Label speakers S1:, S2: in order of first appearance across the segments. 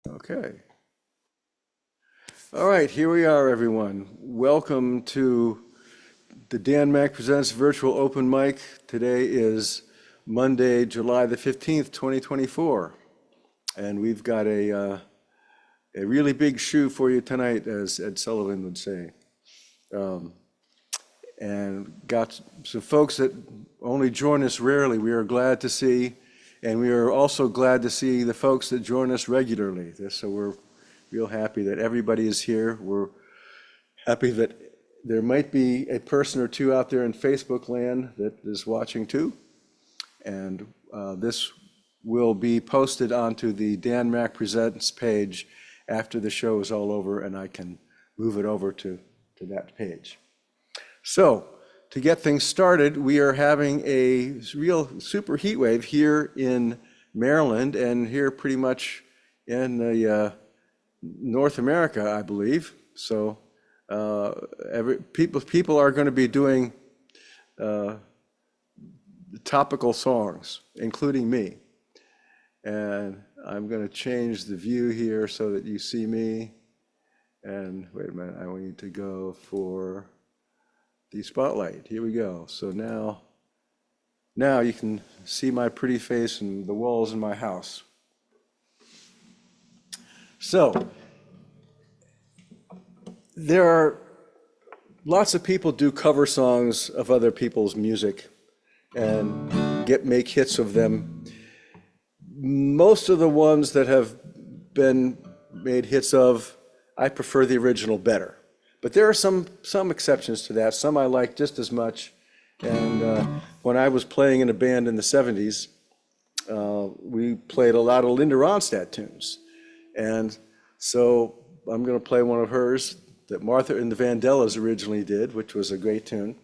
S1: Okay. All right, here we are, everyone. Welcome to the Dan Mack Presents Virtual Open Mic. Today is Monday, July the 15th, 2024. And we've got a really big shoe for you tonight, as Ed Sullivan would say. And got some folks that only join us rarely. We are glad to see, and we are also glad to see the folks that join us regularly. So we're real happy that everybody is here. We're happy that there might be a person or two out there in Facebook land that is watching too. And this will be posted onto the Dan Mack Presents page after the show is all over, and I can move it over to that page. So, to get things started, we are having a real super heat wave here in Maryland and here pretty much in the North America, I believe. So, people are going to be doing topical songs, including me. And I'm going to change the view here so that you see me. And wait a minute, I need to go for the spotlight. Here we go. So now you can see my pretty face and the walls in my house. So there are lots of people do cover songs of other people's music and make hits of them. Most of the ones that have been made hits of, I prefer the original better. But there are some exceptions to that. Some I like just as much. And when I was playing in a band in the 70s, we played a lot of Linda Ronstadt tunes. And so I'm going to play one of hers that Martha and the Vandellas originally did, which was a great tune.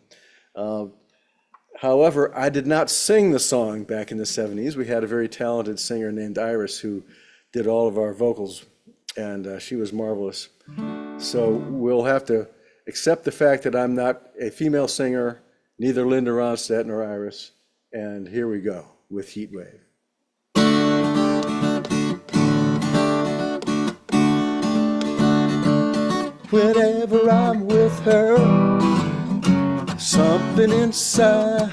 S1: However, I did not sing the song back in the 70s. We had a very talented singer named Iris who did all of our vocals, and she was marvelous. So we'll have to accept the fact that I'm not a female singer, neither Linda Ronstadt nor Iris. And here we go with Heat Wave. Whenever I'm with her, something inside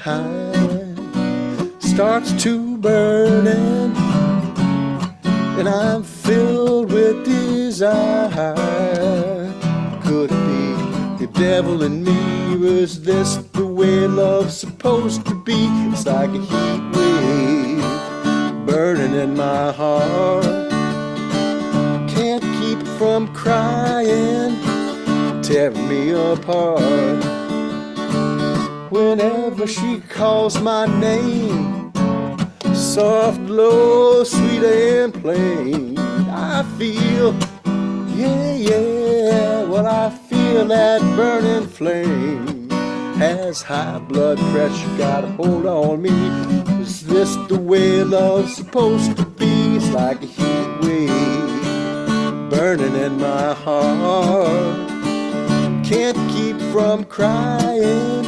S1: starts to burning, and I'm filled with desire. Could it be the devil in me, or is this the way love's supposed to be? It's like a heat wave burning in my heart. Can't keep from crying, tearing me apart. Whenever she calls my name, soft, low, sweet and plain, I feel, well, I feel that burning flame. Has high blood pressure got a hold on me? Is this the way love's supposed to be? It's like a heat wave burning in my heart. Can't keep from crying,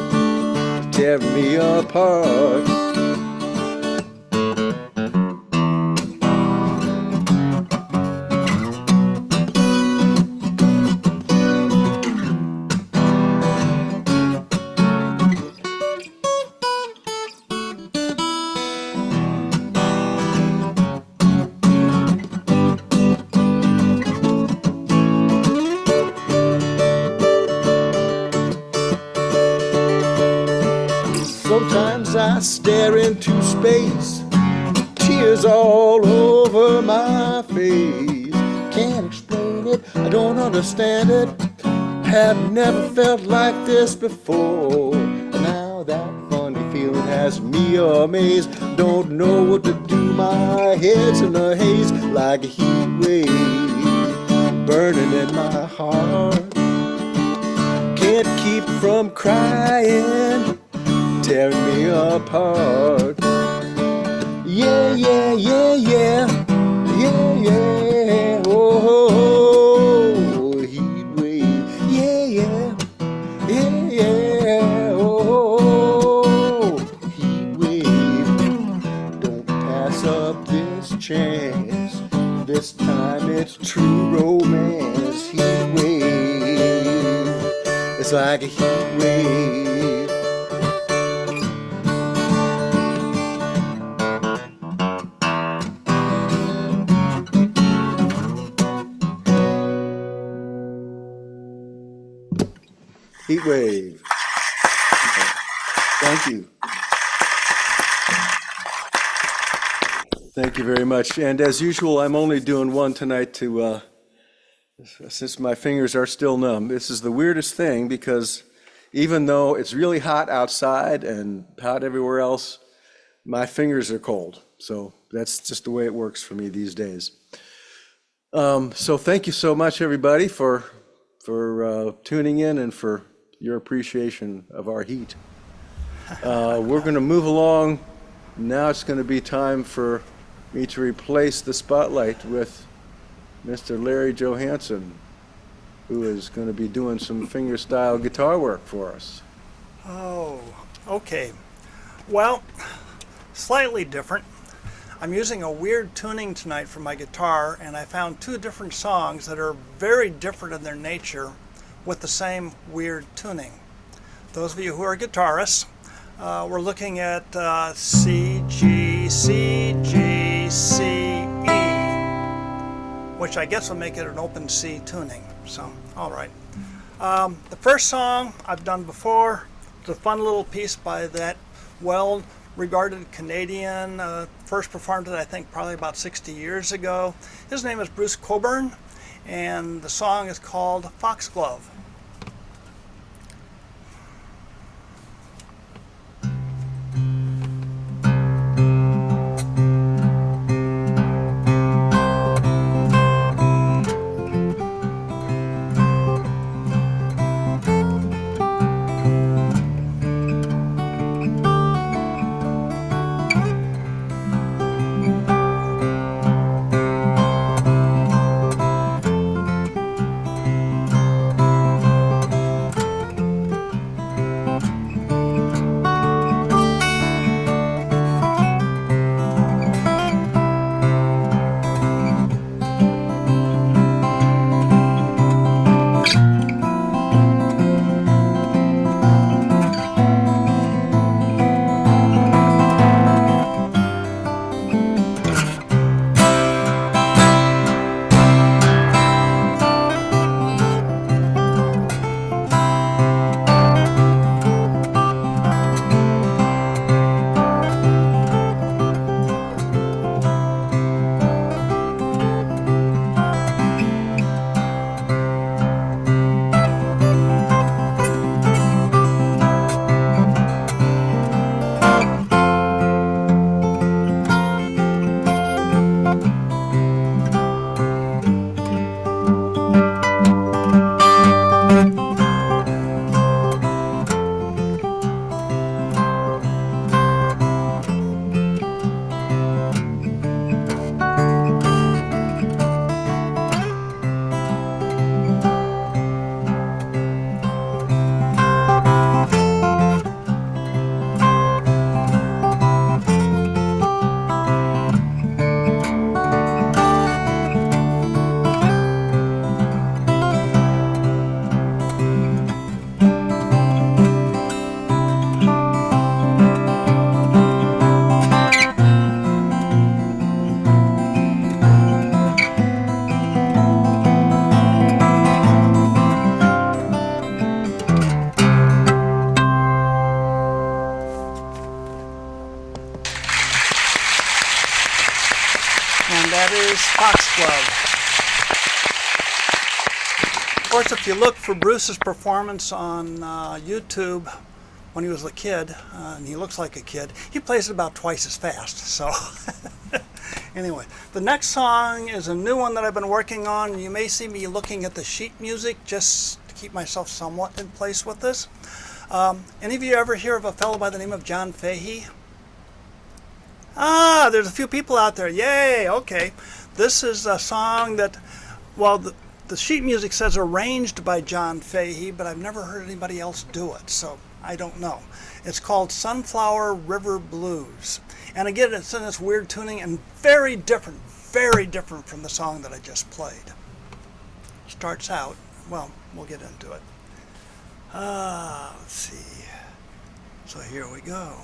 S1: tear me apart. Sometimes I stare into space, tears all over my face. Can't explain it, I don't understand it. Have never felt like this before. Now that funny feeling has me amazed. Don't know what to do, my head's in a haze. Like a heat wave burning in my heart. Can't keep from crying, tearing me apart. Yeah, oh, heat wave. Yeah, oh, heat wave. Don't pass up this chance. This time it's true romance, heat wave. It's like a heat wave. Heat wave. Thank you. Thank you very much. And as usual, I'm only doing one tonight to, since my fingers are still numb. This is the weirdest thing because even though it's really hot outside and hot everywhere else, my fingers are cold. So that's just the way it works for me these days. So thank you so much, everybody, for tuning in and for your appreciation of our heat. We're going to move along. Now it's going to be time for me to replace the spotlight with Mr. Larry Johansen, who is going to be doing some fingerstyle guitar work for us.
S2: Oh, okay. Well, slightly different. I'm using a weird tuning tonight for my guitar, and I found two different songs that are very different in their nature with the same weird tuning. Those of you who are guitarists, we're looking at C, G, C, G, C, E, which I guess will make it an open C tuning. So, all right. The first song I've done before. It's a fun little piece by that well-regarded Canadian. First performed it, I think, probably about 60 years ago. His name is Bruce Coburn, and the song is called Foxglove. Foxglove. Of course, if you look for Bruce's performance on YouTube when he was a kid, and he looks like a kid, he plays it about twice as fast. So anyway, the next song is a new one that I've been working on. You may see me looking at the sheet music just to keep myself somewhat in place with this. Any of you ever hear of a fellow by the name of John Fahey? Ah, there's a few people out there. Yay, okay. This is a song that, well, the sheet music says arranged by John Fahey, but I've never heard anybody else do it, so I don't know. It's called Sunflower River Blues. And again, it's in this weird tuning and very different very different from the song that I just played. Starts out, well, we'll get into it. Let's see. So here we go.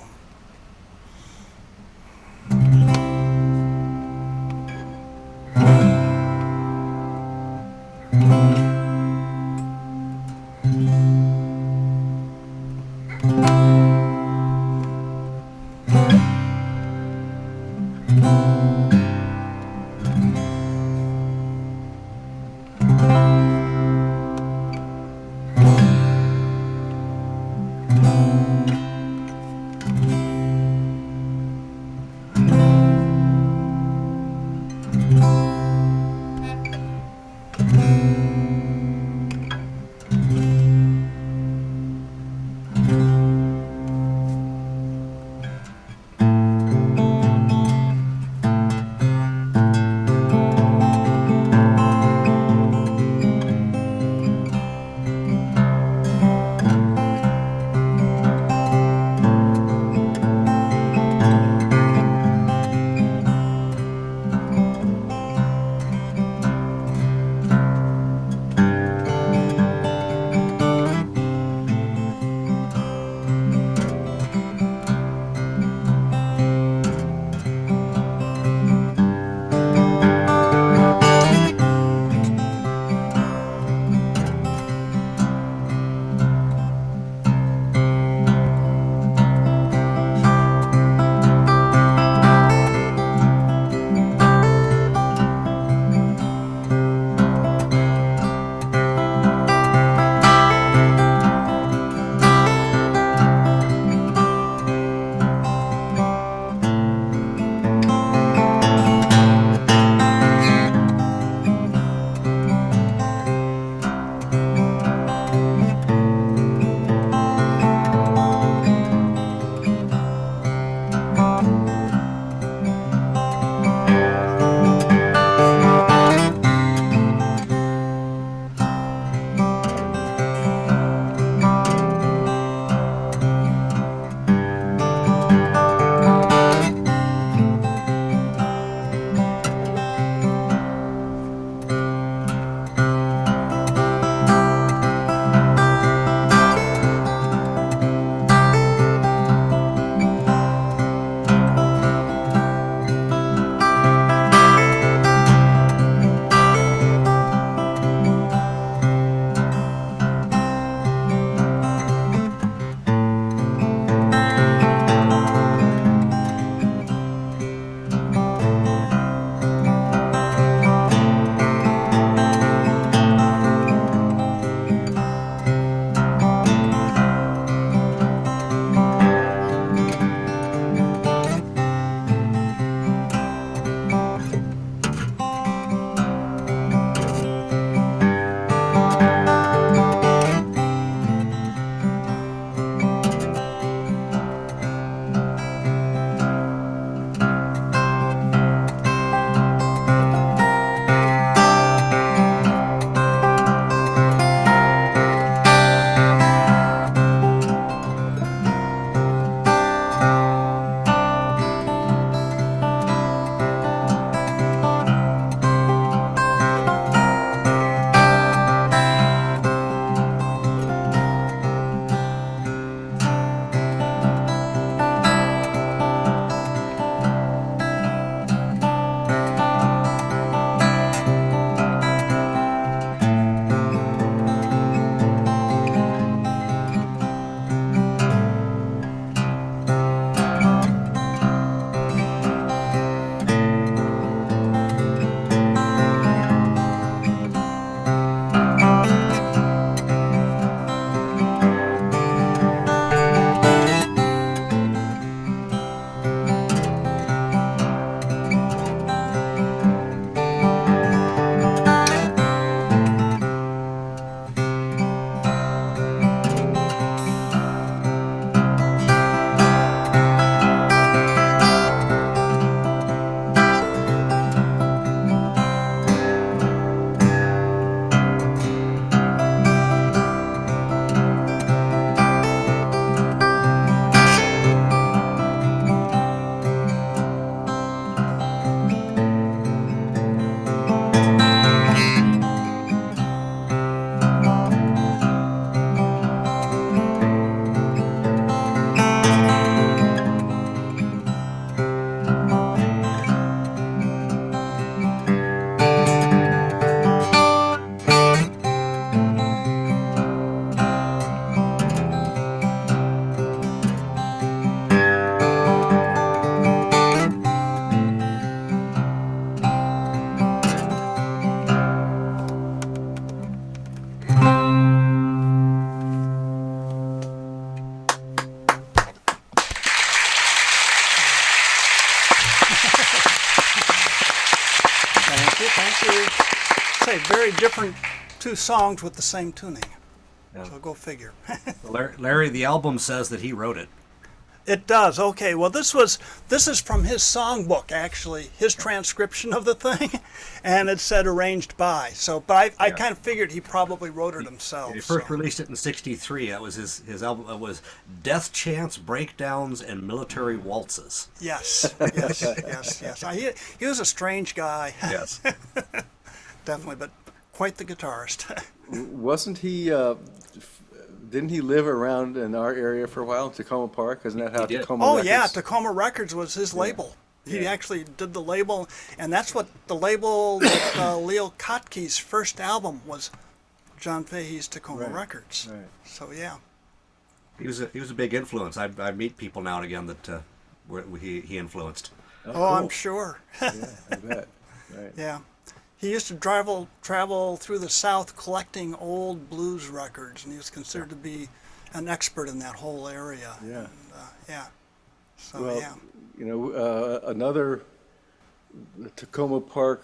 S2: say, very different two songs with the same tuning.
S3: Yeah.
S2: So go figure.
S3: Larry, the album says that he wrote it.
S2: It does. Okay. Well, this is from his songbook, actually, his transcription of the thing, and it said arranged by. So, but I kind of figured he probably wrote it himself.
S3: He first released it in '63. That was his album. It was Death Chants, Breakdowns, and Military Waltzes.
S2: Yes. He was a strange guy.
S3: Yes.
S2: Definitely, but quite the guitarist.
S1: Wasn't he? Didn't he live around in our area for a while, Tacoma Park? Isn't that how
S3: He did.
S1: Tacoma?
S2: Oh
S1: Records?
S2: yeah, Tacoma Records was his label. He actually did the label, and that's what the label that Leo Kottke's first album was. John Fahey's Tacoma Records.
S1: Right.
S2: So yeah.
S3: He was a big influence. I meet people now and again that he influenced.
S2: Oh,
S1: cool.
S2: I'm sure.
S1: Yeah, I bet. Right.
S2: Yeah. He used to travel through the South collecting old blues records, and he was considered to be an expert in that whole area.
S1: Yeah.
S2: And, yeah. So
S1: Well,
S2: yeah.
S1: you know, another Tacoma Park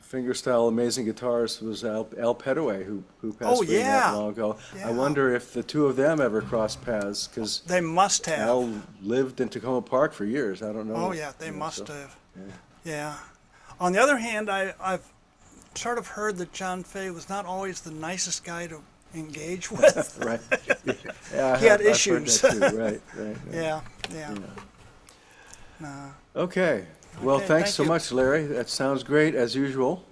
S1: fingerstyle amazing guitarist was Al Petaway, who passed away not long ago.
S2: Yeah.
S1: I wonder if the two of them ever crossed paths, because
S2: They must have.
S1: Al lived in Tacoma Park for years. I don't know.
S2: Oh yeah, they
S1: you know,
S2: must
S1: so,
S2: have.
S1: yeah.
S2: Yeah. On the other hand, I've sort of heard that John Fahey was not always the nicest guy to engage with.
S1: Right. Yeah,
S2: He had
S1: I've heard
S2: issues.
S1: that too. Right.
S2: Yeah.
S1: Okay. Well,
S2: Okay,
S1: thanks
S2: thank
S1: so
S2: you.
S1: much, Larry. That sounds great as usual.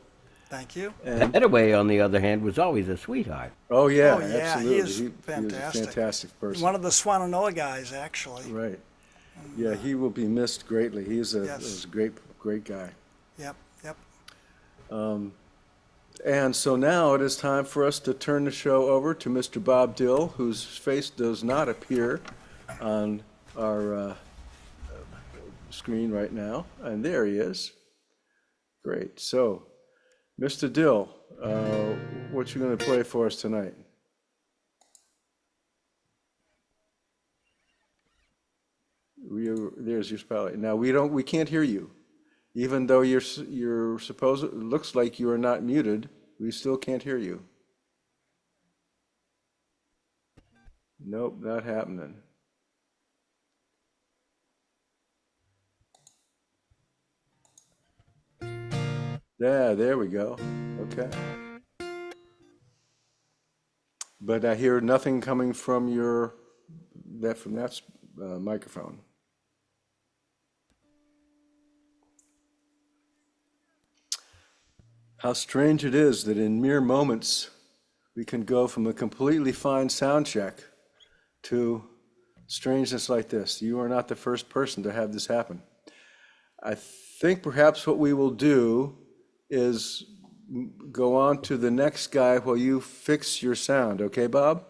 S2: Thank you.
S1: And
S4: Petaway, on the other hand, was always a sweetheart.
S1: oh yeah,
S2: Oh, yeah,
S1: absolutely.
S2: he is
S1: He was a
S2: fantastic.
S1: fantastic person.
S2: One of the Swannanoa guys, actually.
S1: Right. Yeah, he will be missed greatly. He's a,
S2: Yes.
S1: was a great guy.
S2: Yep.
S1: And so now it is time for us to turn the show over to Mr. Bob Dill, whose face does not appear on our screen right now. And there he is. Great. So, Mr. Dill, what you going to play for us tonight? There's your spotlight. Now we can't hear you. Even though you're supposed, it looks like you are not muted, we still can't hear you. Nope, not happening. Yeah, there we go. Okay. But I hear nothing coming from that microphone. How strange it is that in mere moments we can go from a completely fine sound check to strangeness like this. You are not the first person to have this happen. I think perhaps what we will do is go on to the next guy while you fix your sound. Okay, Bob?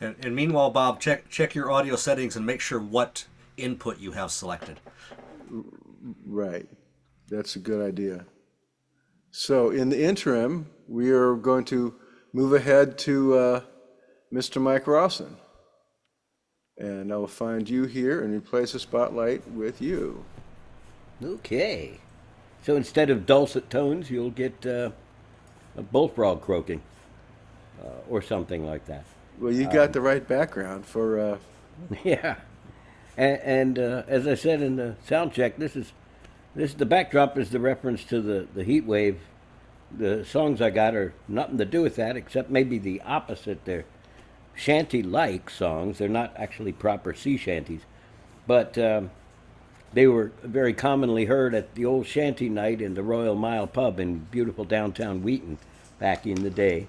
S3: And meanwhile, Bob, check your audio settings and make sure what input you have selected.
S1: Right. That's a good idea. So in the interim, we are going to move ahead to Mr. Mike Rosson. And I'll find you here and replace the spotlight with you.
S4: Okay. So instead of dulcet tones, you'll get a bullfrog croaking or something like that.
S1: Well, you got the right background for...
S4: Yeah. And as I said in the sound check, the backdrop is the reference to the heat wave. The songs I got are nothing to do with that, except maybe the opposite. They're shanty-like songs. They're not actually proper sea shanties, but they were very commonly heard at the old shanty night in the Royal Mile pub in beautiful downtown Wheaton back in the day.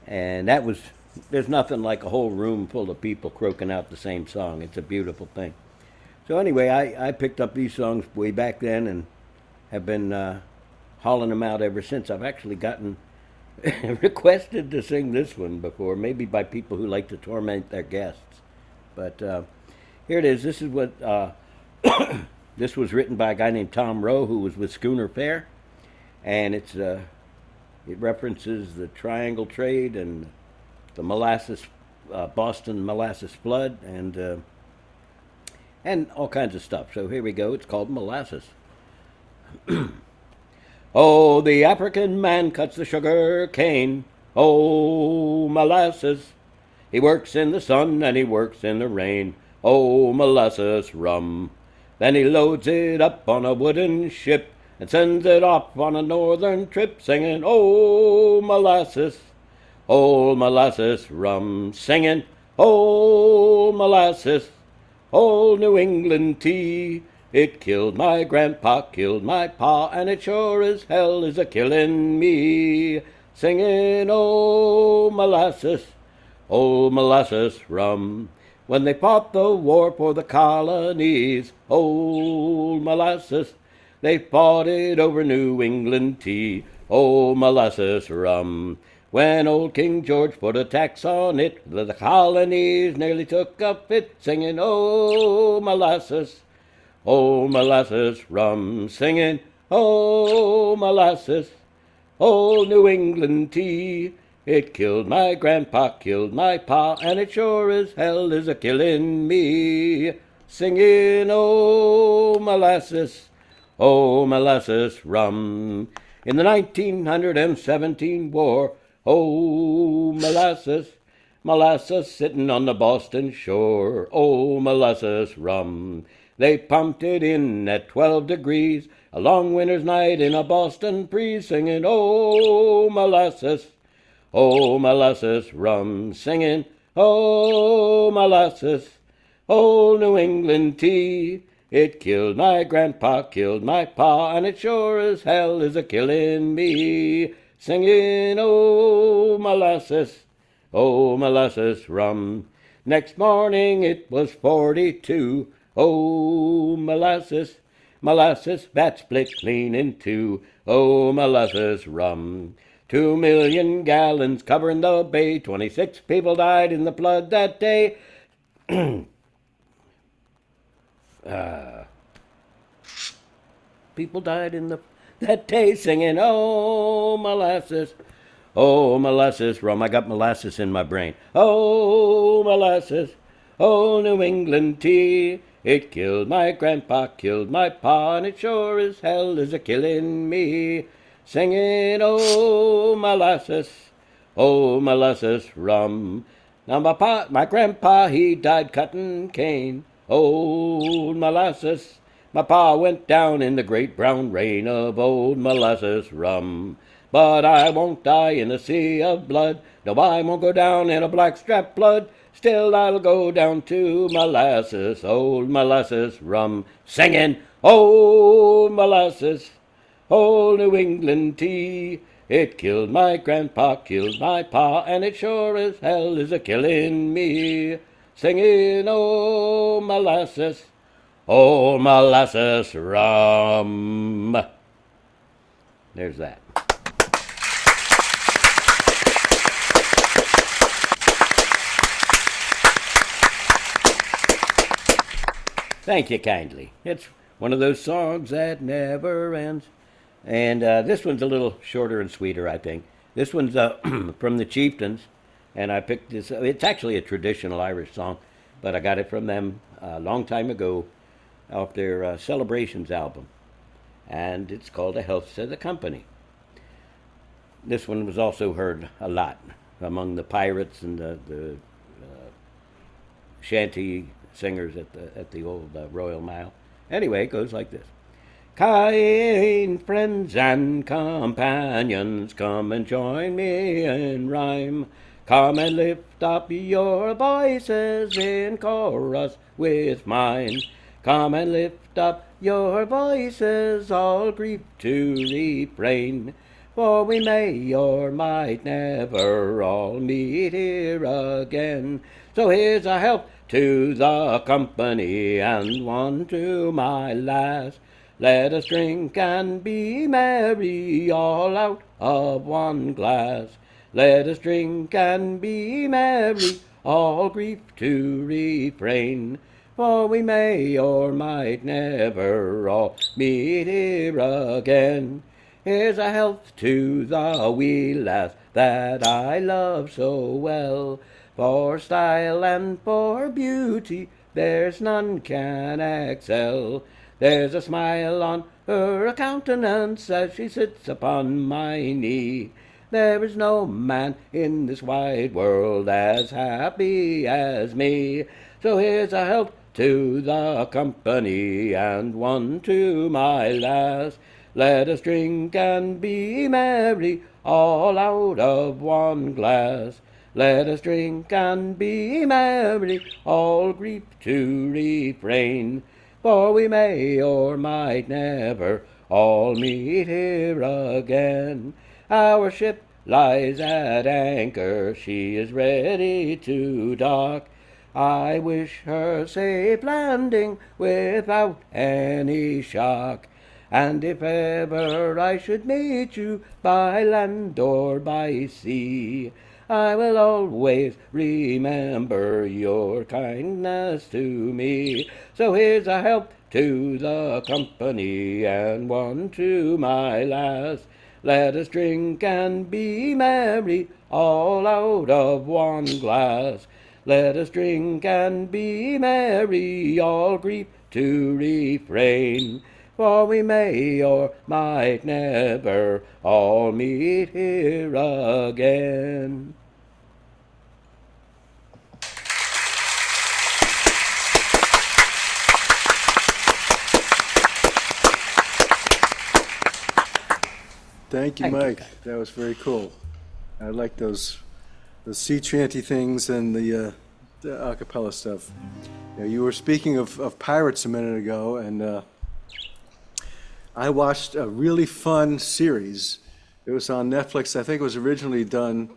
S4: And there's nothing like a whole room full of people croaking out the same song. It's a beautiful thing. So anyway, I picked up these songs way back then and have been hauling them out ever since. I've actually gotten requested to sing this one before, maybe by people who like to torment their guests. But here it is. This is what this was written by a guy named Tom Rowe, who was with Schooner Fair, and it references the Triangle Trade and the Boston molasses flood, and all kinds of stuff. So here we go. It's called Molasses. Oh, the African man cuts the sugar cane. Oh, molasses. He works in the sun and he works in the rain. Oh, molasses rum. Then he loads it up on a wooden ship and sends it off on a northern trip, singing, oh, molasses. Oh, molasses rum. Singing, oh, molasses. Old New England tea. It killed my grandpa, killed my pa, and it sure as hell is a killin' me. Singing, oh, molasses. Old molasses rum. When they fought the war for the colonies, old molasses, they fought it over New England tea, old molasses rum. When old King George put a tax on it, the colonies nearly took a fit, singing, oh, molasses, old molasses rum, singing, oh, molasses, old New England tea. It killed my grandpa, killed my pa, and it sure as hell is a killin' me. Singing, oh, molasses rum. In the 1917 war, oh, molasses, molasses sitting on the Boston shore, oh, molasses rum. They pumped it in at 12 degrees, a long winter's night in a Boston breeze, singing, oh, molasses, oh, molasses rum, singing, oh, molasses, old New England tea. It killed my grandpa, killed my pa, and it sure as hell is a killin' me. Singing, oh, molasses rum. Next morning it was 42, oh, molasses, molasses, that split clean in two, oh, molasses rum. 2 million gallons covering the bay. 26 people died in the flood that day. People died in that day singing, oh, molasses rum. I got molasses in my brain. Oh, molasses, oh, New England tea. It killed my grandpa, killed my pa, and it sure as hell is a killin' me. Singing, oh, molasses rum. Now my grandpa, he died cutting cane. Old molasses. My pa went down in the great brown rain of old molasses rum. But I won't die in a sea of blood. No, I won't go down in a blackstrap blood. Still I'll go down to molasses, old molasses rum. Singing, old molasses, old New England tea. It killed my grandpa, killed my pa, and it sure as hell is a killin' me. Singing, oh, molasses rum. There's that. Thank you kindly. It's one of those songs that never ends. And this one's a little shorter and sweeter, I think. This one's from the Chieftains, and I picked this. It's actually a traditional Irish song, but I got it from them a long time ago off their Celebrations album. And it's called A Health to the Company. This one was also heard a lot among the pirates and the shanty singers at the old Royal Mile. Anyway, it goes like this. Kind friends and companions, come and join me in rhyme. Come and lift up your voices in chorus with mine. Come and lift up your voices, all grief to refrain. For we may or might never all meet here again. So here's a health to the company and one to my lass. Let us drink and be merry, all out of one glass. Let us drink and be merry, all grief to refrain. For we may or might never all meet here again. Here's a health to the wee lass that I love so well. For style and for beauty there's none can excel. There's a smile on her countenance as she sits upon my knee. There is no man in this wide world as happy as me. So here's a health to the company, and one to my lass. Let us drink and be merry, all out of one glass. Let us drink and be merry, all grief to refrain. For we may or might never all meet here again. Our ship lies at anchor, she is ready to dock. I wish her safe landing without any shock. And if ever I should meet you by land or by sea, I will always remember your kindness to me. So here's a health to the company, and one to my lass. Let us drink and be merry, all out of one glass. Let us drink and be merry, all grief to refrain. For we may or might never all meet here again.
S1: Thank you, Mike. That was very cool. I like those sea chanty things and the a cappella stuff. You were speaking of pirates a minute ago, and I watched a really fun series. It was on Netflix. I think it was originally done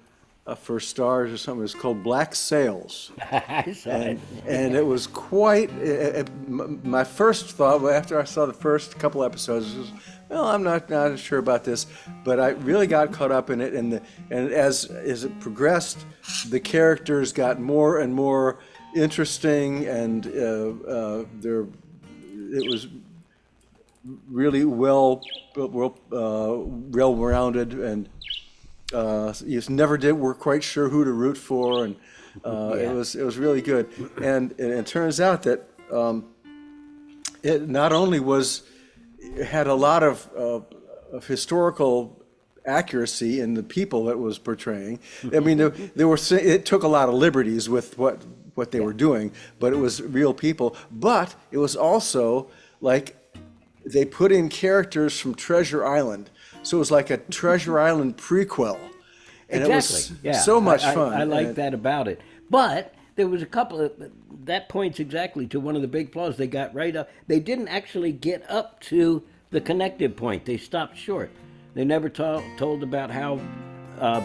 S1: for Stars or something. It was called Black Sails.
S4: I saw it.
S1: And it was quite, my first thought after I saw the first couple episodes was, well, I'm not sure about this, but I really got caught up in it, and as it progressed, the characters got more and more interesting, and it was really well-rounded, and you never were quite sure who to root for, and it was really good. And it turns out that it not only had a lot of historical accuracy in the people that was portraying. I mean, it took a lot of liberties with what they were doing, but it was real people. But it was also like they put in characters from Treasure Island, so it was like a Treasure Island prequel, and it was so much fun.
S4: I like that about it. But there was a couple of that points exactly to one of the big flaws. They got right up. They didn't actually get up to the connective point. They stopped short. They never told about how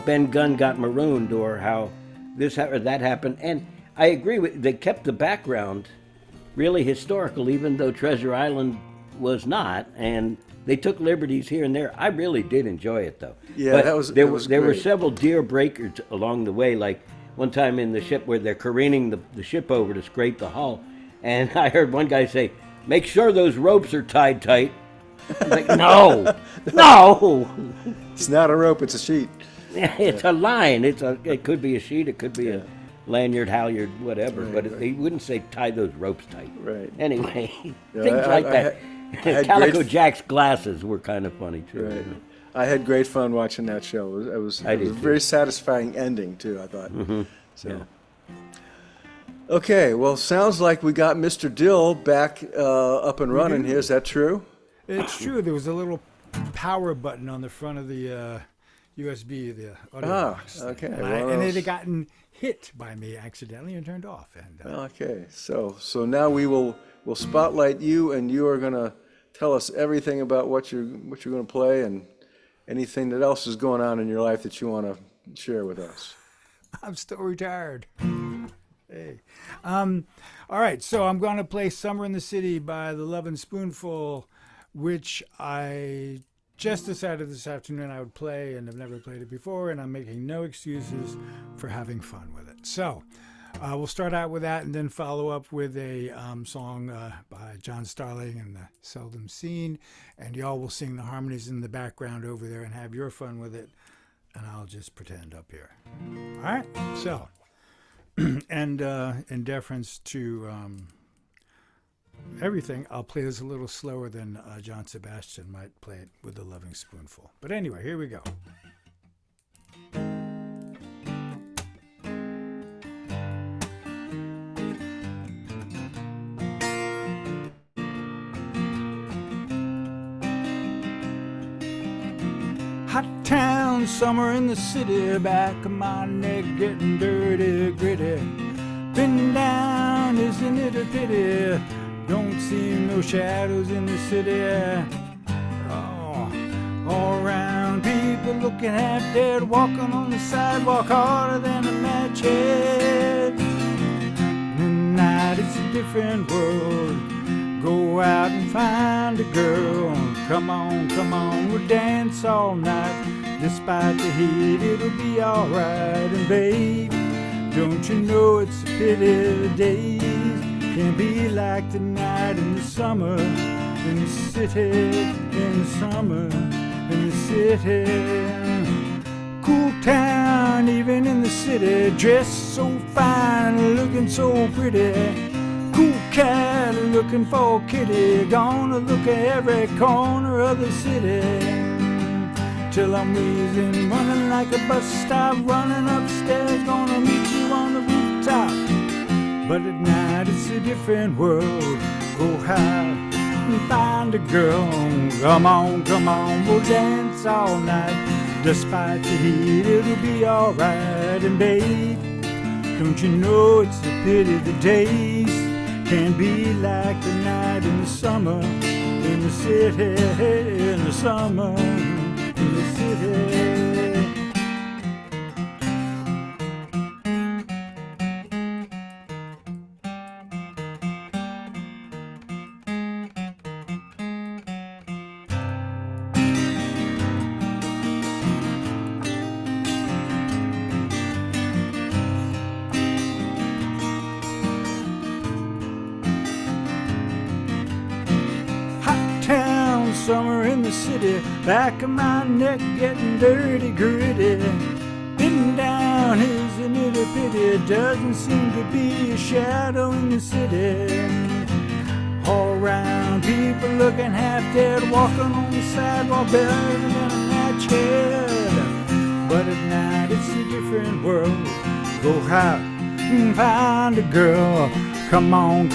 S4: Ben Gunn got marooned or how this or that happened. And I agree with. They kept the background really historical, even though Treasure Island was not. And they took liberties here and there. I really did enjoy it, though.
S1: Yeah,
S4: but
S1: that was
S4: there
S1: was
S4: there were
S1: great.
S4: several deer breakers along the way, like one time in the ship where they're careening the ship over to scrape the hull, and I heard one guy say, "Make sure those ropes are tied tight." I'm like, no, no,
S1: It's not a rope; it's a sheet.
S4: it's a line. It could be a sheet, it could be a lanyard, halyard, whatever.
S1: Right,
S4: but
S1: right.
S4: he wouldn't say tie those ropes tight.
S1: Right.
S4: Anyway,
S1: Yeah,
S4: things like that.
S1: I had
S4: Calico
S1: great-
S4: Jack's glasses were kind of funny too.
S1: Right. I had great fun watching that show. It was
S4: I
S1: a
S4: did too.
S1: very satisfying ending too, I thought. So.
S4: Yeah.
S1: Okay, well, sounds like we got Mr. Dill back up and running here. Is that true?
S5: It's true. There was a little power button on the front of the USB, the audio box.
S1: Okay.
S5: And,
S1: Well,
S5: and it
S1: those-
S5: had gotten hit by me accidentally and turned off. And
S1: Okay, so now we'll spotlight you, and you are gonna tell us everything about what you're gonna play and anything that else is going on in your life that you want to share with us.
S5: I'm still retired. Hey. All right, so I'm going to play Summer in the City by the Lovin' Spoonful, which I just decided this afternoon I would play, and I've never played it before, and I'm making no excuses for having fun with it. So we'll start out with that and then follow up with a song by John Starling and the Seldom Seen, and y'all will sing the harmonies in the background over there and have your fun with it, and I'll just pretend up here. All right, so... and in deference to everything, I'll play this a little slower than John Sebastian might play it with a loving spoonful. But anyway, here we go. Hot town, summer in the city, back of my neck getting dirty, gritty. Been down, isn't it a pity? Don't see no shadows in the city. Oh, all around people looking half dead, walking on the sidewalk harder than a match head. Tonight it's a different world. Go out and find a girl. Come on, we'll dance all night. Despite the heat, it'll be alright. And babe, don't you know it's a pity the days can't be like the night in the summer, in the city, in the summer, in the city. Cool town, even in the city, dressed so fine, looking so pretty. Cool cat looking for a kitty, gonna look at every corner of the city. Till I'm wheezing, running like a bus stop, running upstairs, gonna meet you on the rooftop. But at night it's a different world. Go high and find a girl. Come on, we'll dance all night. Despite the heat, it'll be alright. And babe, don't you know it's a pity the days can't be like the night in the summer, in the city, in the summer, in the city. Summer in the city, back of my neck getting dirty, gritty. Been down, isn't it a pity? Doesn't seem to be a shadow in the city. All around, people looking half dead, walking on the sidewalk, better than a match head. But at night it's a different world. Go out and find a girl. Come on,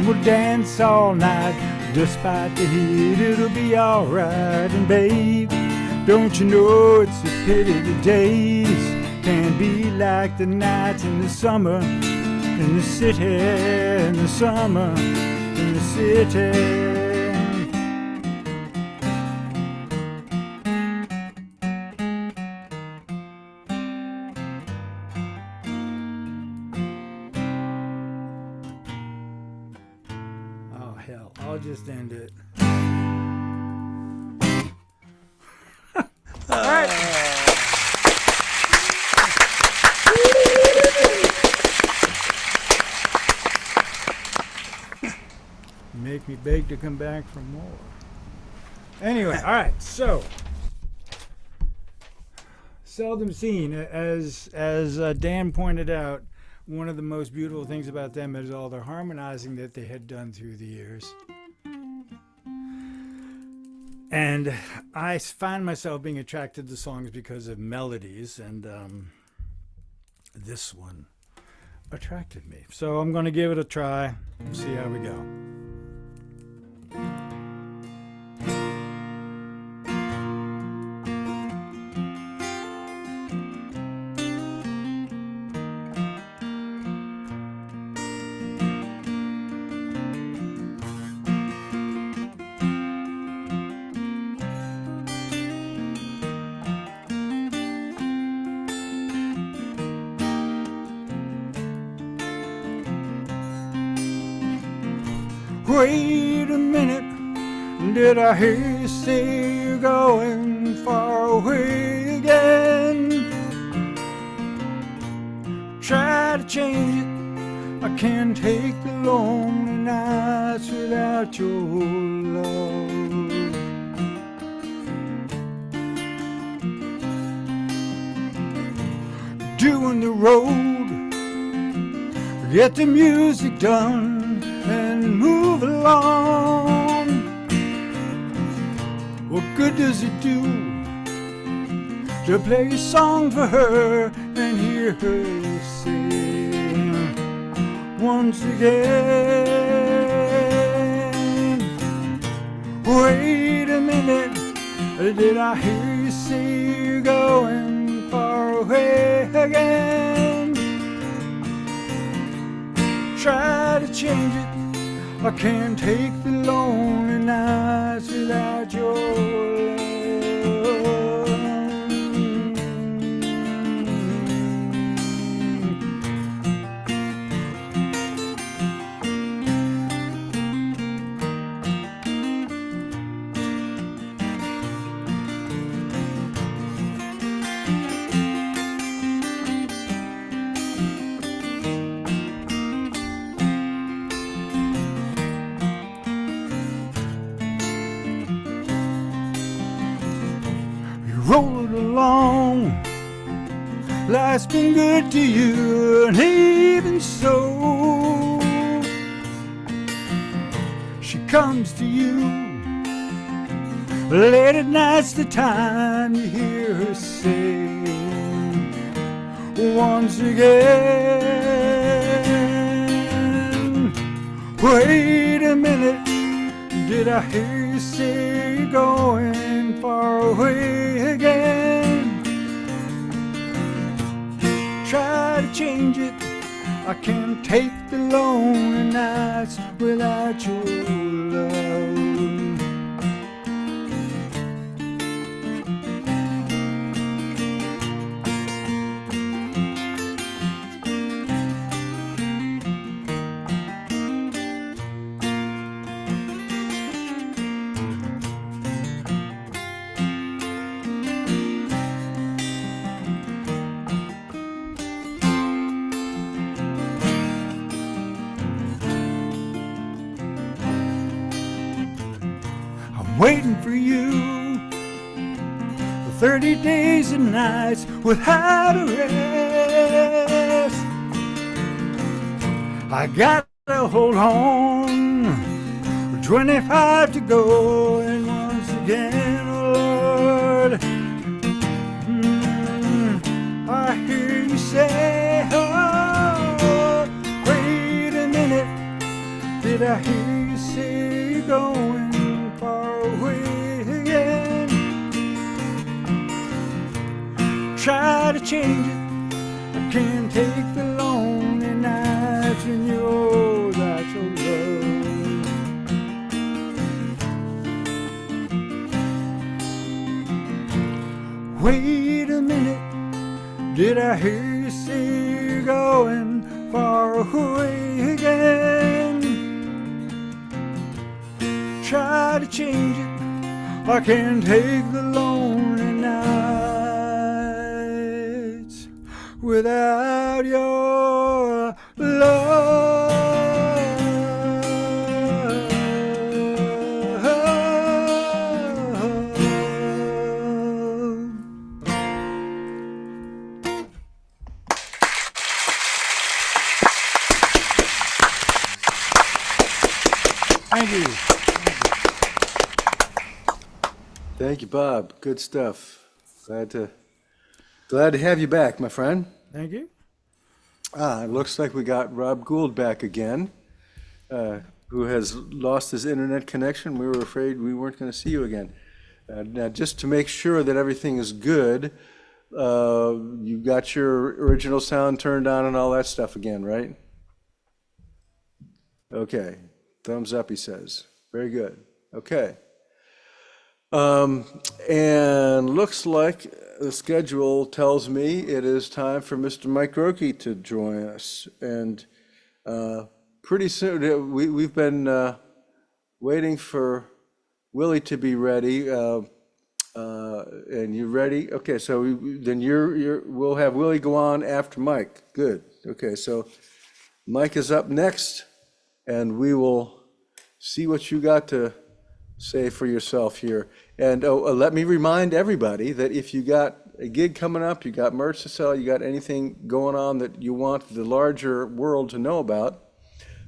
S5: we'll dance all night. Despite the heat, it'll be alright. And babe, don't you know it's a pity the days can't be like the nights in the summer, in the city, in the summer, in the city. I'll just end it. All right. Make me beg to come back for more. Anyway, all right. So, seldom seen, as Dan pointed out. One of the most beautiful things about them is all the harmonizing that they had done through the years. And I find myself being attracted to songs because of melodies, and this one attracted me. So I'm going to give it a try. We'll see how we go. Wait a minute, did I hear you say you're going far away again? Try to change it, I can't take the lonely nights without your love. Doing the road, get the music done, and and move along. What good does it do to play a song for her and hear her sing once again? Wait a minute, did I hear you say you're going far away again? Try to change it, I can't take the lonely nights without your love. Rolled along, life's been good to you, and even so, she comes to you late at night's the time you hear her sing once again. Wait a minute, did I hear you say you're going far away again? Try to change it, I can't take the lonely nights without your love. Waiting for you for 30 days and nights without a rest. I gotta hold on, 25 to go, and once again, oh Lord, I hear you say, oh, wait a minute, did I hear you say you're going far away again? Try to change it, I can't take the lonely nights when you're without your love. Wait a minute, did I hear you say you're going far away again? Try to change it, I can't take the lonely nights without your love. Thank you.
S1: Thank you, Bob. Good stuff. Glad to have you back, my friend.
S5: Thank you.
S1: It looks like we got Rob Gould back again, who has lost his internet connection. We were afraid we weren't going to see you again. Now, just to make sure that everything is good, you got your original sound turned on and all that stuff again, right? Okay. Thumbs up, he says. Very good. Okay. And looks like the schedule tells me it is time for Mr. Mike Rocke to join us. And pretty soon, we've been waiting for Willie to be ready. And you ready? Okay, so then we'll have Willie go on after Mike. Good. Okay, so Mike is up next, and we will see what you got to say for yourself here. And let me remind everybody that if you got a gig coming up, you got merch to sell, you got anything going on that you want the larger world to know about,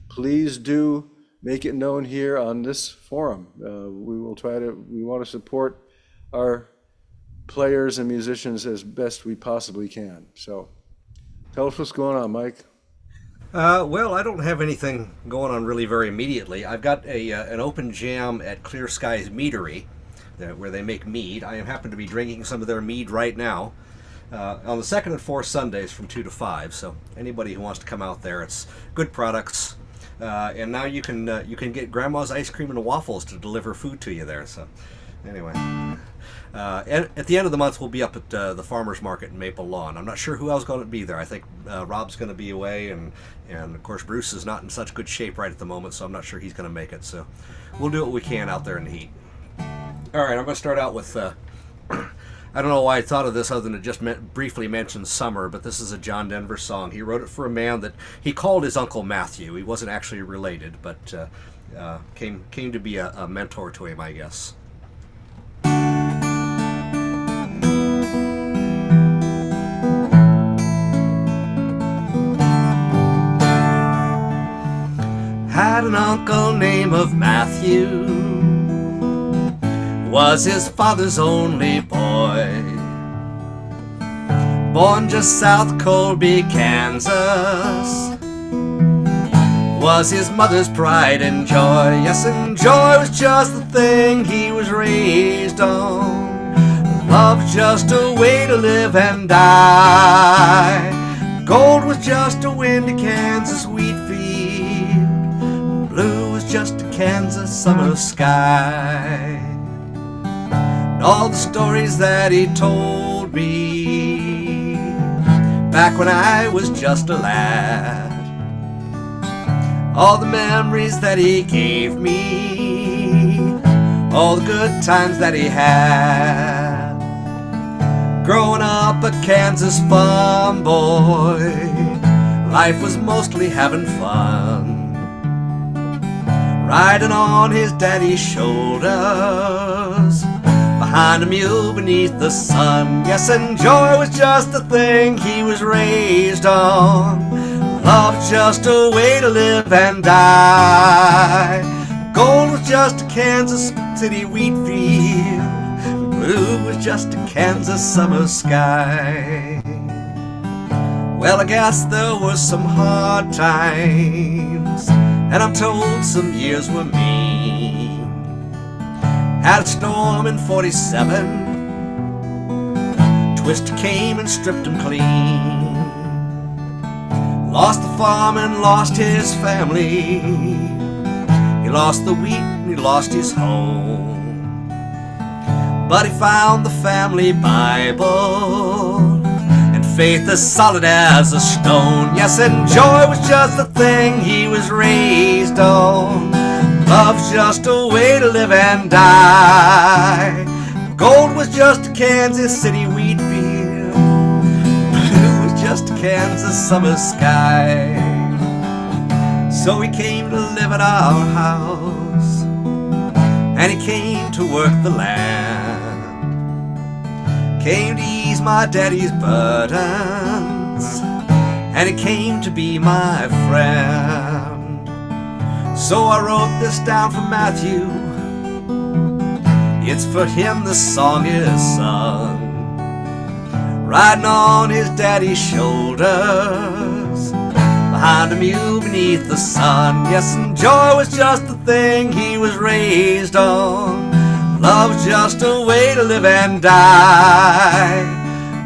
S1: please do make it known here on this forum. We want to support our players and musicians as best we possibly can. So tell us what's going on, Mike.
S3: Well, I don't have anything going on really very immediately. I've got an open jam at Clear Skies Meadery, where they make mead. I happen to be drinking some of their mead right now on the second and fourth Sundays from 2 to 5. So anybody who wants to come out there, it's good products. And now you can get Grandma's ice cream and waffles to deliver food to you there. So anyway. And at the end of the month, we'll be up at the farmers market in Maple Lawn. I'm not sure who else is going to be there. I think Rob's going to be away, and of course Bruce is not in such good shape right at the moment, so I'm not sure he's going to make it. So we'll do what we can out there in the heat. All right, I'm going to start out with. I don't know why I thought of this other than to just briefly mention summer, but this is a John Denver song. He wrote it for a man that he called his Uncle Matthew. He wasn't actually related, but came to be a mentor to him, I guess. Had an uncle named of Matthew, was his father's only boy. Born just south Colby, Kansas, was his mother's pride and joy. Yes, and joy was just the thing he was raised on. Love's just a way to live and die. Gold was just a windy Kansas wheat field. Blue was just a Kansas summer sky. And all the stories that he told me back when I was just a lad, all the memories that he gave me, all the good times that he had. Growing up a Kansas farm boy, life was mostly having fun, riding on his daddy's shoulders, behind a mule beneath the sun. Yes, and joy was just the thing he was raised on. Love's just a way to live and die. Gold was just a Kansas City wheat field. Blue was just a Kansas summer sky. Well, I guess there was some hard times, and I'm told some years were mean. Had a storm in 47, Twister came and stripped him clean. Lost the farm and lost his family. He lost the wheat and he lost his home. But he found the family Bible, and faith as solid as a stone. Yes, and joy was just the thing he was raised on. Love's just a way to live and die. Gold was just a Kansas City wheat field. Blue was just a Kansas summer sky. So he came to live at our house, and he came to work the land. Came to ease my daddy's burdens, and he came to be my friend. So I wrote this down for Matthew. It's for him the song is sung, riding on his daddy's shoulders, behind a mule beneath the sun. Yes, and joy was just the thing he was raised on. Love's just a way to live and die.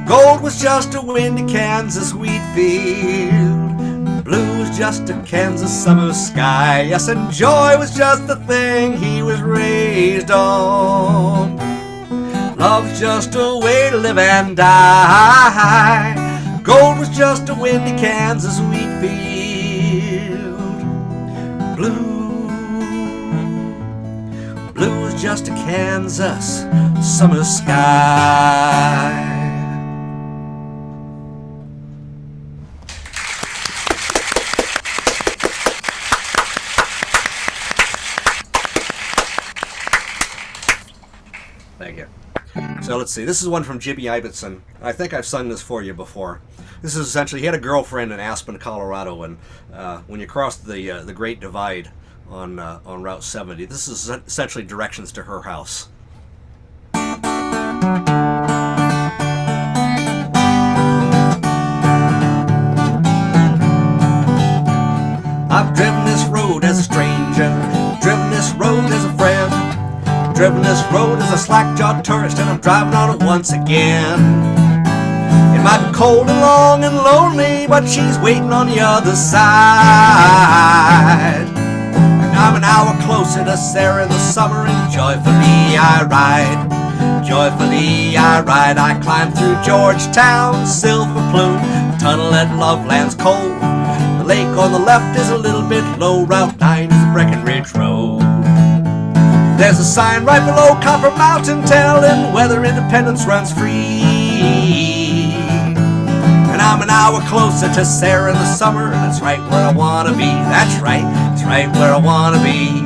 S3: Gold was just a windy Kansas wheat field. Blue was just a Kansas summer sky. Yes, and joy was just the thing he was raised on. Love's just a way to live and die. Gold was just a windy Kansas wheat field. Blue was just a Kansas summer sky. Thank you. So let's see. This is one from Jimmy Ibbotson. I think I've sung this for you before. This is essentially, he had a girlfriend in Aspen, Colorado, and when you crossed the Great Divide on Route 70. This is essentially directions to her house. I've driven this road as a stranger, driven this road as a friend, driven this road as a slack-jawed tourist, and I'm driving on it once again. It might be cold and long and lonely, but she's waiting on the other side. And I'm an hour closer to Sarah in the summer, and joyfully I ride. Joyfully I ride. I climb through Georgetown, Silver Plume, tunnel at Loveland's Cove. The lake on the left is a little bit low, Route 9 is a Breckenridge Road. There's a sign right below Copper Mountain telling whether Independence runs free. And I'm an hour closer to Sarah in the summer, and that's right where I wanna be. That's right, it's right where I wanna be.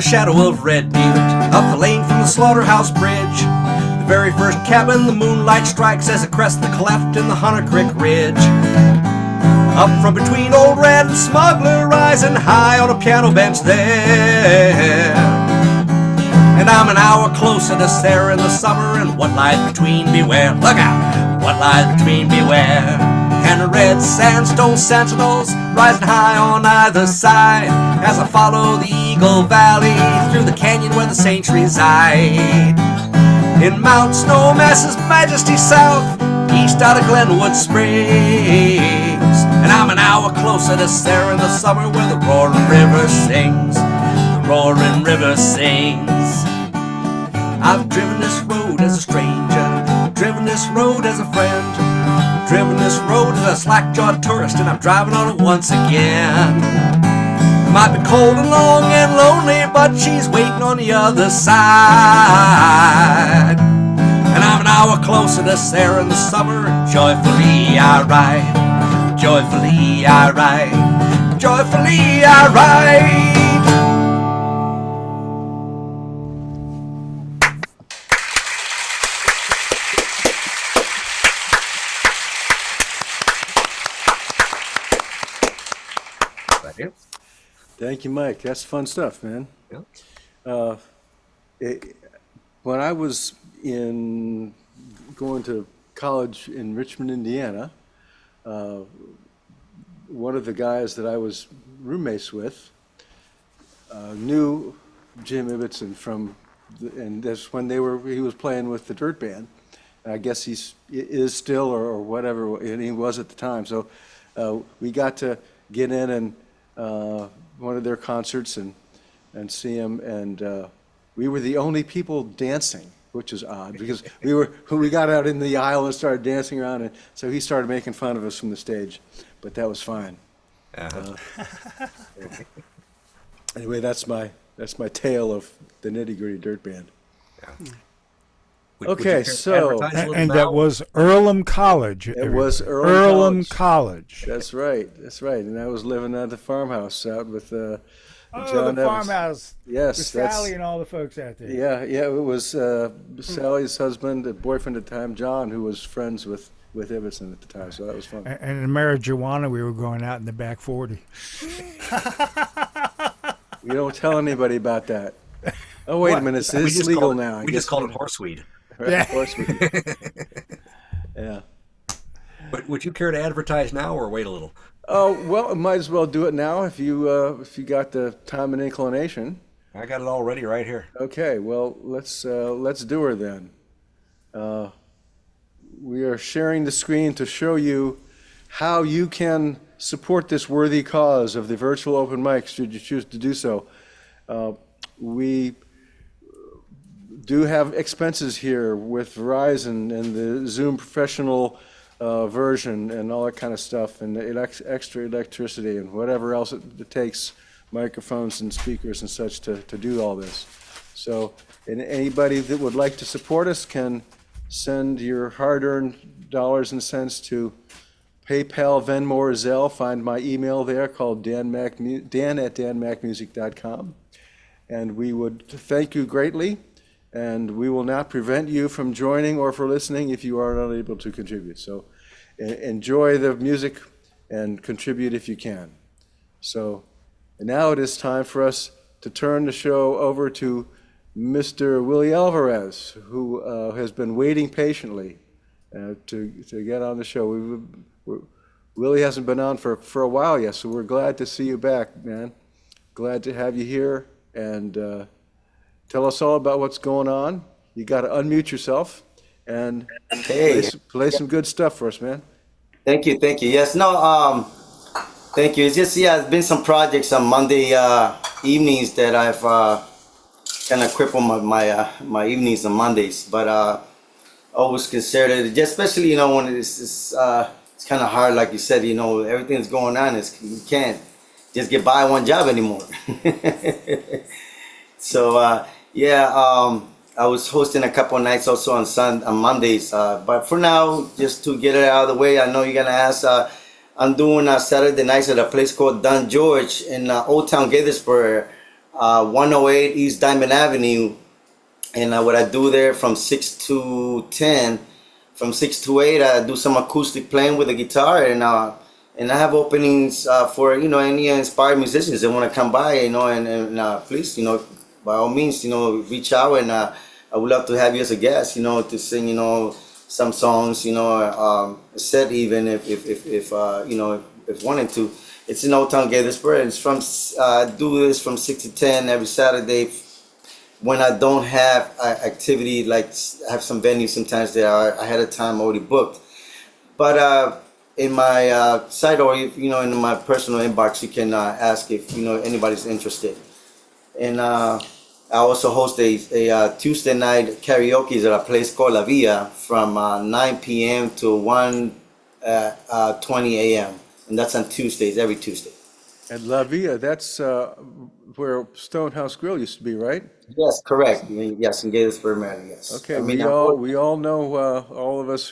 S3: Shadow of red deer, up the lane from the slaughterhouse bridge. The very first cabin, the moonlight strikes as it crests the cleft in the Hunter Creek Ridge. Up from between Old Red and Smuggler, rising high on a piano bench there. And I'm an hour closer to Sarah in the summer, and what lies between, beware. Look out! What lies between, beware. And the red sandstone sentinels rising high on either side as I follow the Eagle Valley through the canyon where the saints reside. In Mount Snowmass's Majesty South, east out of Glenwood Springs. And I'm an hour closer to Sarah in the summer where the roaring river sings. The roaring river sings. I've driven this road as a stranger, driven this road as a friend, driven this road as a slack-jawed tourist, and I'm driving on it once again. Might be cold and long and lonely, but she's waiting on the other side. And I'm an hour closer to Sarah in the summer, and joyfully I ride. Joyfully I ride. Joyfully I ride.
S1: Thank you, Mike. That's fun stuff, man.
S3: Yeah.
S1: When I was going to college in Richmond, Indiana, one of the guys that I was roommates with knew Jim Ibbotson and that's when he was playing with the Dirt Band. And I guess is still or whatever, and he was at the time. So we got to get in and one of their concerts and see him, and we were the only people dancing, which is odd because we got out in the aisle and started dancing around, and so he started making fun of us from the stage, but that was fine. Anyway, that's my tale of the Nitty Gritty Dirt Band.
S3: Yeah.
S1: Okay, so
S5: and that was Earlham College.
S1: It was
S5: Earlham College.
S1: That's right. And I was living at the farmhouse out with John
S5: the
S1: Evans.
S5: farmhouse.
S1: Yes,
S5: with Sally and all the folks out there.
S1: Yeah. It was Sally's husband, boyfriend at the time, John, who was friends with Ibbotson at the time. So that was fun.
S5: And in marijuana, we were going out in the back 40.
S1: You don't tell anybody about that. Oh, wait a minute. It's legal now.
S3: We just called it horseweed.
S1: Right, horseweed. Yeah.
S3: But would you care to advertise now or wait a little?
S1: Oh, well, might as well do it now if you got the time and inclination.
S3: I got it all ready right here.
S1: Okay, well, let's do her then. We are sharing the screen to show you how you can support this worthy cause of the virtual open mic should you choose to do so. We do have expenses here with Verizon and the Zoom professional version and all that kind of stuff, and the extra electricity and whatever else it takes, microphones and speakers and such to do all this. So, and anybody that would like to support us can send your hard-earned dollars and cents to PayPal, Venmo, or Zelle. Find my email there called dan@danmackmusic.com. And we would thank you greatly, and we will not prevent you from joining or for listening if you are not able to contribute. So enjoy the music and contribute if you can. So now it is time for us to turn the show over to Mr. Willy Alvarez, who has been waiting patiently to get on the show. Willie hasn't been on for a while yet, so we're glad to see you back, man. Glad to have you here, and tell us all about what's going on. You got to unmute yourself and play some good stuff for us, man.
S6: Thank you. Yes, no, thank you. It's just, it's been some projects on Monday evenings that I've kind of crippled my evenings on Mondays, but always considered it, just especially, when it's kind of hard, like you said, everything's going on. You can't just get by one job anymore. So, I was hosting a couple of nights also on Mondays, but for now, just to get it out of the way, I know you're gonna ask. I'm doing Saturday nights at a place called Don George in Old Town Gaithersburg, 108 East Diamond Avenue, and what I do there from 6 to 10, from 6 to 8, I do some acoustic playing with the guitar, and I have openings for any inspired musicians that want to come by, and please, by all means, reach out, and I would love to have you as a guest, to sing, some songs, a set even if wanted to. It's in Old Town Gaithersburg. It's I do this from 6 to 10 every Saturday. When I don't have activity, like I have some venues sometimes that are ahead of time already booked. But in my site, or in my personal inbox, you can ask if anybody's interested. And I also host a Tuesday night karaoke at a place called La Villa from 9 p.m. to 1:20 a.m. And that's on Tuesdays, every Tuesday.
S1: And La Villa, that's where Stonehouse Grill used to be, right?
S6: Yes, correct. Yes, in Gaithersburg, Maryland, yes.
S1: Okay, we all know, all of us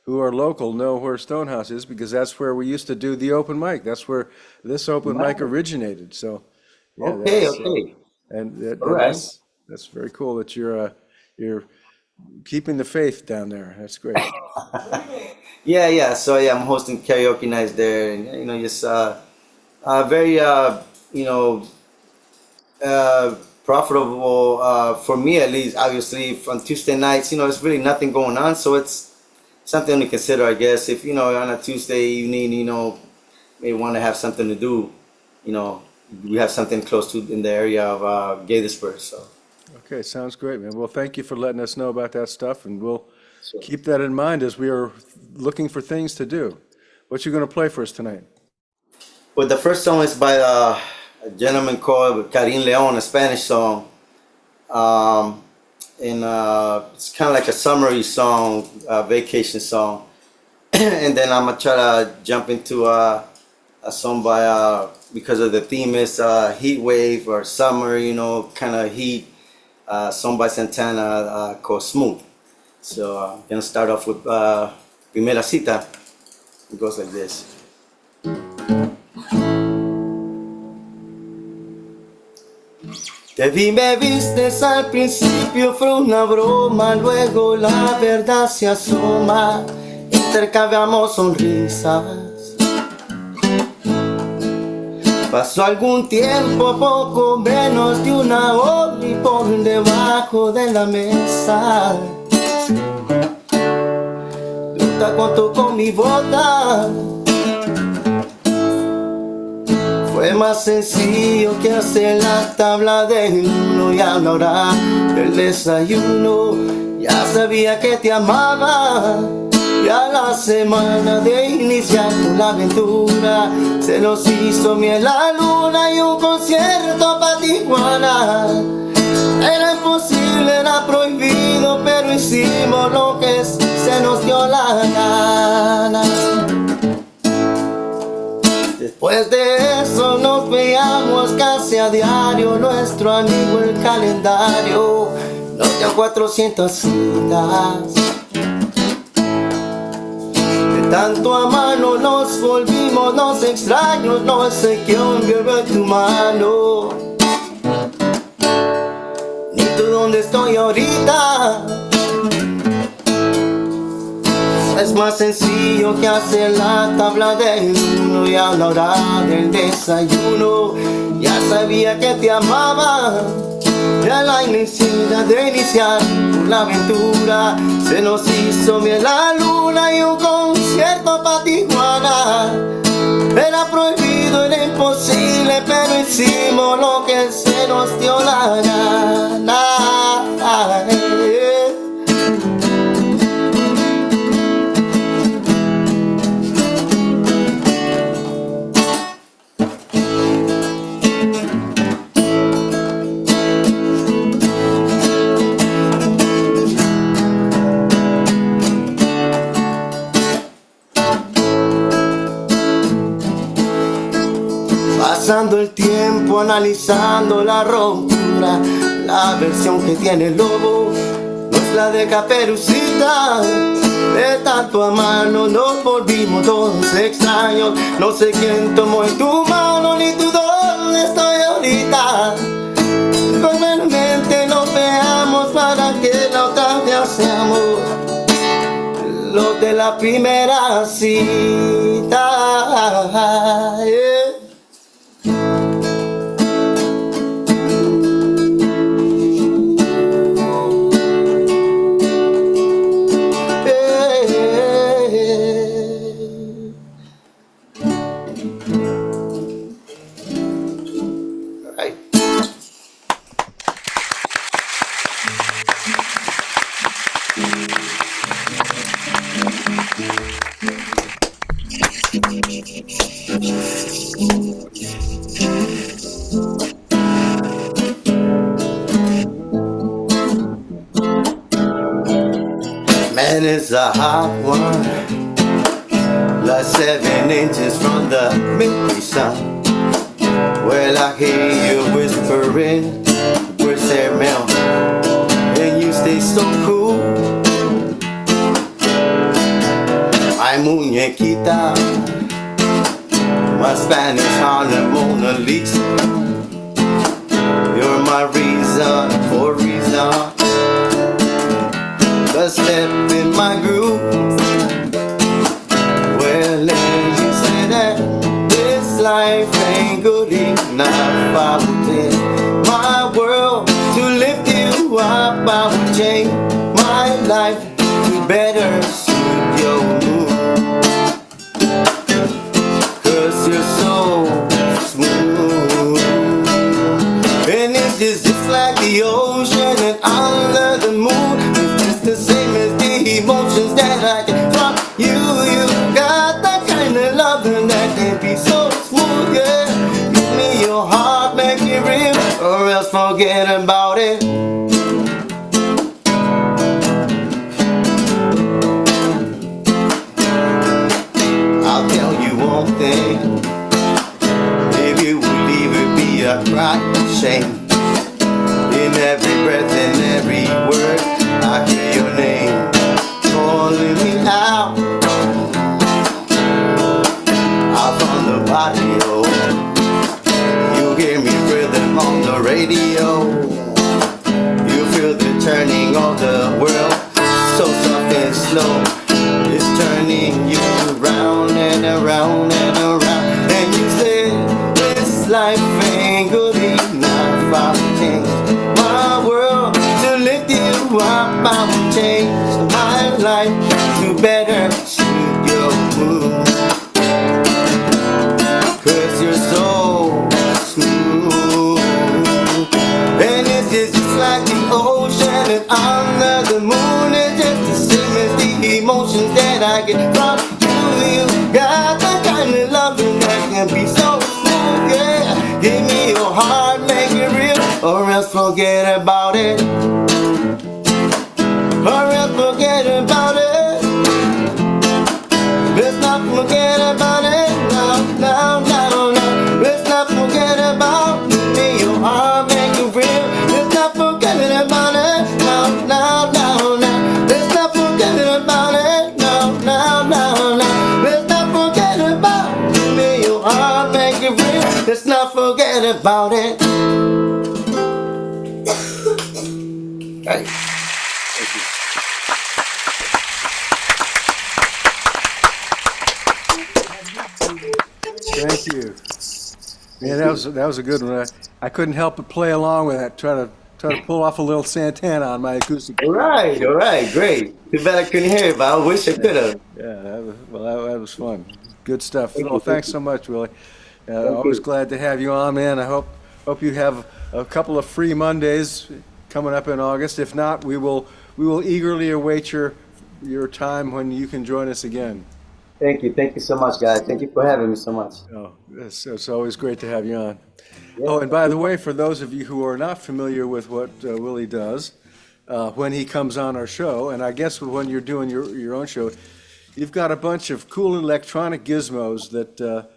S1: who are local know where Stonehouse is, because that's where we used to do the open mic. That's where this open mic originated. So, yeah,
S6: okay.
S1: That's very cool that you're keeping the faith down there. That's great.
S6: Yeah. So I'm hosting karaoke nights there, and just very profitable for me, at least. Obviously, on Tuesday nights, it's really nothing going on, so it's something to consider, I guess. If on a Tuesday evening, may want to have something to do, we have something close to in the area of Gaithersburg. So.
S1: Okay, sounds great, man. Well, thank you for letting us know about that stuff, and we'll keep that in mind as we are looking for things to do. What you going to play for us tonight?
S6: Well, the first song is by a gentleman called Karim Leon, a Spanish song. And it's kind of like a summary song, vacation song. And then I'm going to try to jump into a song by, because of the theme is heat wave or summer, kind of heat, song by Santana called Smooth. So I'm going to start off with Primera Cita. It goes like this. Te vi, me vistes al principio, fue una broma, luego la verdad se asoma, intercambiamos sonrisas. Pasó algún tiempo, poco menos de una hora, y por debajo de la mesa tú te contó con mi bota. Fue más sencillo que hacer la tabla de uno, y a la hora del desayuno ya sabía que te amaba. Y a la semana de iniciar con la aventura se nos hizo miel la luna y un concierto pa' Tijuana. Era imposible, era prohibido, pero hicimos lo que se nos dio la gana. Después de eso nos veíamos casi a diario. Nuestro amigo el calendario nos dio 400 citas. De tanto amarnos nos volvimos los extraños. No sé quién vio en tu mano, ni tú dónde estoy ahorita. Es más sencillo que hacer la tabla del 1 y a la hora del desayuno ya sabía que te amaba. Ya la necesidad de iniciar la aventura se nos hizo bien la luna y un concierto pa' Tijuana. Era prohibido, era imposible, pero hicimos lo que se nos dio la gana. Pasando el tiempo, analizando la ruptura, la versión que tiene el lobo no es la de Caperucita. De tanto amarnos nos volvimos todos extraños. No sé quién tomó en tu mano ni tú dónde estoy ahorita. Normalmente nos veamos para que la otra vez seamos los de la primera cita. Man is a hot one, like 7 inches from the midday sun. Well, I hear you whispering, where's their milk? And you stay so cool. My muñequita, my Spanish Harlem Mona Lisa. You're my reason for reason. A step in my groove. Well, and you say that this life ain't good enough. I would take my world to lift you up. I would change my life to better suit your mood. 'Cause you're so smooth, and it's just like the ocean and under the moon. The same as the emotions that I get from you. You got that kind of loving that can be so smooth, yeah. Give me your heart, make it real, or else forget about it. I'll tell you one thing, if you would leave it be a crying shame. In every breath and every word I hear your name calling me out on the patio. You hear me rhythm on the radio. You feel the turning of the world, so soft and slow. It's turning you around and around and around. And you say this life ain't good enough. I will change my world to lift you up. I will change my life to better suit your mood. 'Cause you're so smooth, and it's just like the ocean and under the moon. It's just the same as the emotions that I get from you. You got that kind of loving that can be so smooth, yeah. Give me your heart, make it real, or else forget about it. Or else forget about it. Let's not forget about it. Now, now, now. about it. Hey.
S1: Thank you. Yeah, that was a good one. I couldn't help but play along with that. Try to pull off a little Santana on my acoustic.
S6: All right, great. Too bad I couldn't hear it, but I wish I could have.
S1: Yeah, that was fun. Good stuff.
S6: Thank
S1: Well,
S6: you.
S1: thanks so much, Willie.
S6: Thank
S1: Always
S6: you.
S1: glad to have you on, man. I hope you have a couple of free Mondays coming up in August. If not, we will eagerly await your time when you can join us again.
S6: Thank you so much, guys. Thank you for having me so much.
S1: Oh, it's always great to have you on.
S6: Yeah.
S1: Oh, and by the way, for those of you who are not familiar with what Willie does, when he comes on our show, and I guess when you're doing your own show, you've got a bunch of cool electronic gizmos that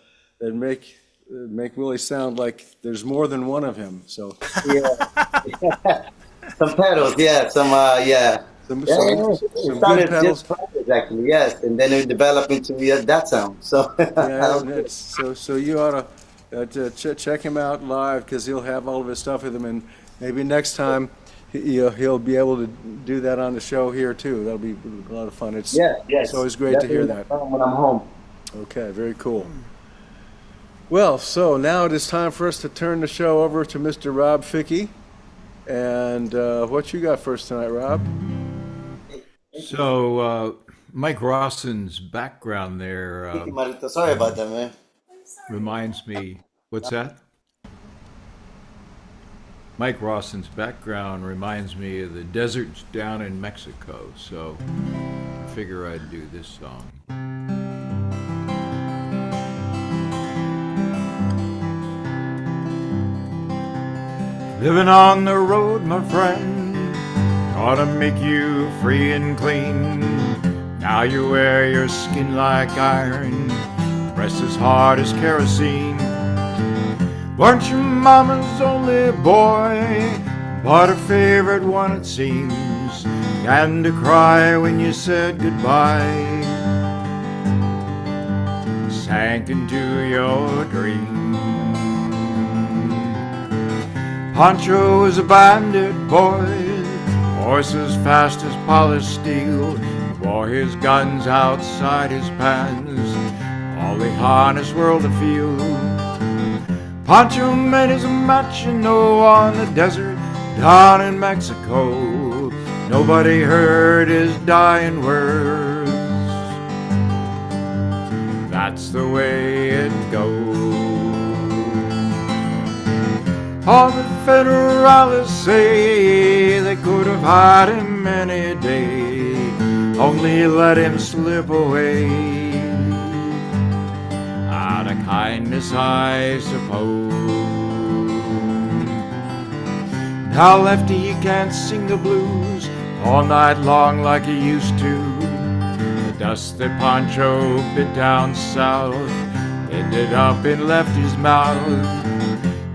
S1: make Willie sound like there's more than one of him. So
S6: Yeah. Some pedals, yeah.
S1: some
S6: It
S1: good
S6: started
S1: pedals.
S6: just practice, actually, yes, and then it developed into that sound. So
S1: Yeah, so you ought to check him out live because he'll have all of his stuff with him, and maybe next time he'll be able to do that on the show here too. That'll be a lot of fun. It's always great to hear that.
S6: When I'm home.
S1: Okay, very cool. Well, so now it is time for us to turn the show over to Mr. Rob Ficke. And what you got for us tonight, Rob?
S7: So, Mike Rosson's background there
S6: Thank you, Marito. Sorry about that, man.
S7: reminds me. What's that? Mike Rosson's background reminds me of the deserts down in Mexico. So, I figure I'd do this song. Living on the road, my friend, ought to make you free and clean. Now you wear your skin like iron, press as hard as kerosene. Weren't your mama's only boy, but her favorite one it seems, and to cry when you said goodbye, sank into your dreams. Pancho was a bandit boy, horses fast as polished steel, wore his guns outside his pants, all the harness world to feel. Pancho met his match, you know, on the desert down in Mexico. Nobody heard his dying words. That's the way it goes. All the Federalists say they could have had him any day, only let him slip away. Out of kindness, I suppose. Now Lefty, he can't sing the blues all night long like he used to. The dust that Pancho bit down south ended up in Lefty's mouth.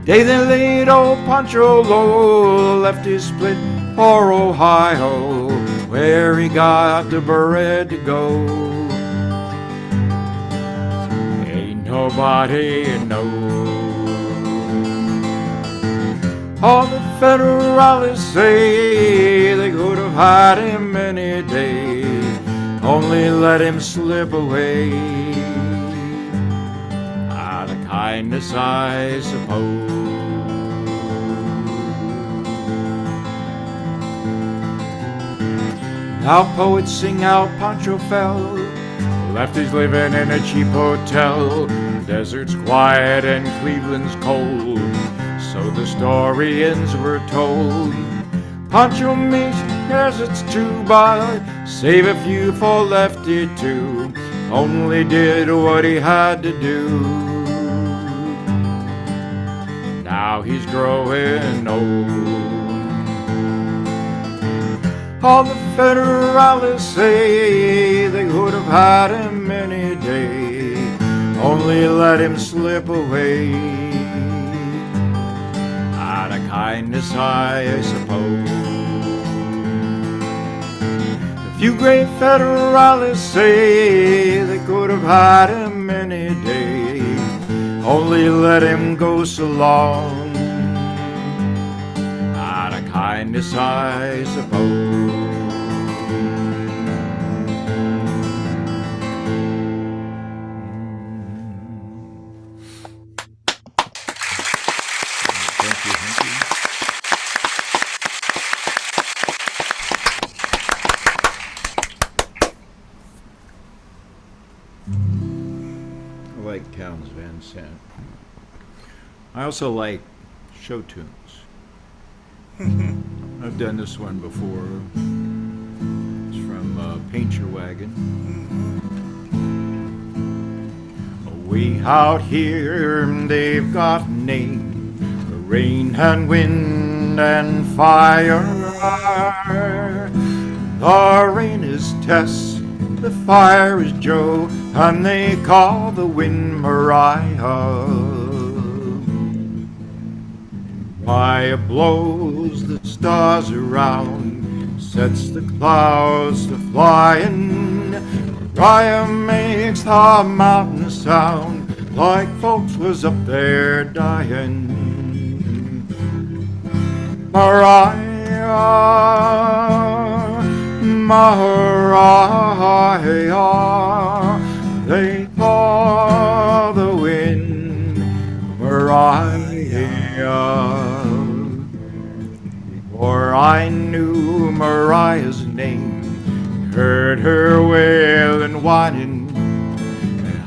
S7: Day they laid old Pancho low, Lefty split for Ohio, where he got the bread to go. Ain't nobody knows. All the Federalists say they could have had him any day, only let him slip away. Out of kindness, I suppose. Now poets sing how Pancho fell, Lefty's living in a cheap hotel. The desert's quiet and Cleveland's cold, so the story ends were told. Pancho makes cares it's true, but save a few for Lefty too. Only did what he had to do. Now he's growing old. All the Federalists say they could have had him any day, only let him slip away. Out of kindness, I suppose. A few great Federalists say they could have had him any day, only let him go so long. Out of kindness, I suppose. Thank you, thank you. I like Townes Van Sant. I also like show tunes. I've done this one before. It's from Paint Your Wagon. Way out here, they've got a name for rain and wind and fire. The rain is Tess, the fire is Joe, and they call the wind Mariah. Mariah blows the stars around, sets the clouds to flying. Mariah makes the mountains sound like folks was up there dying. Mariah, Mariah, they call the wind Mariah. Before I knew Mariah's name, heard her wailing, whining,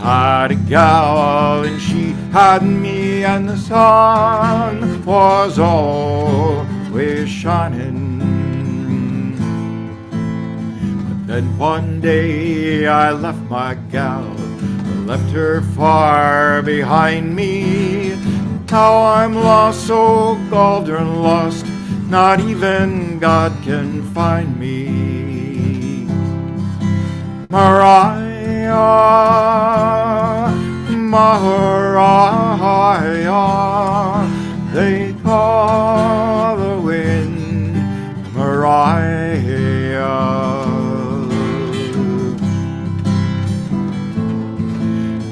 S7: I had a gal and she had me, and the sun was always shining. But then one day I left my gal, I left her far behind me. Now I'm lost, so golden lost, not even God can find me. Mariah, Mariah, they call the wind Mariah.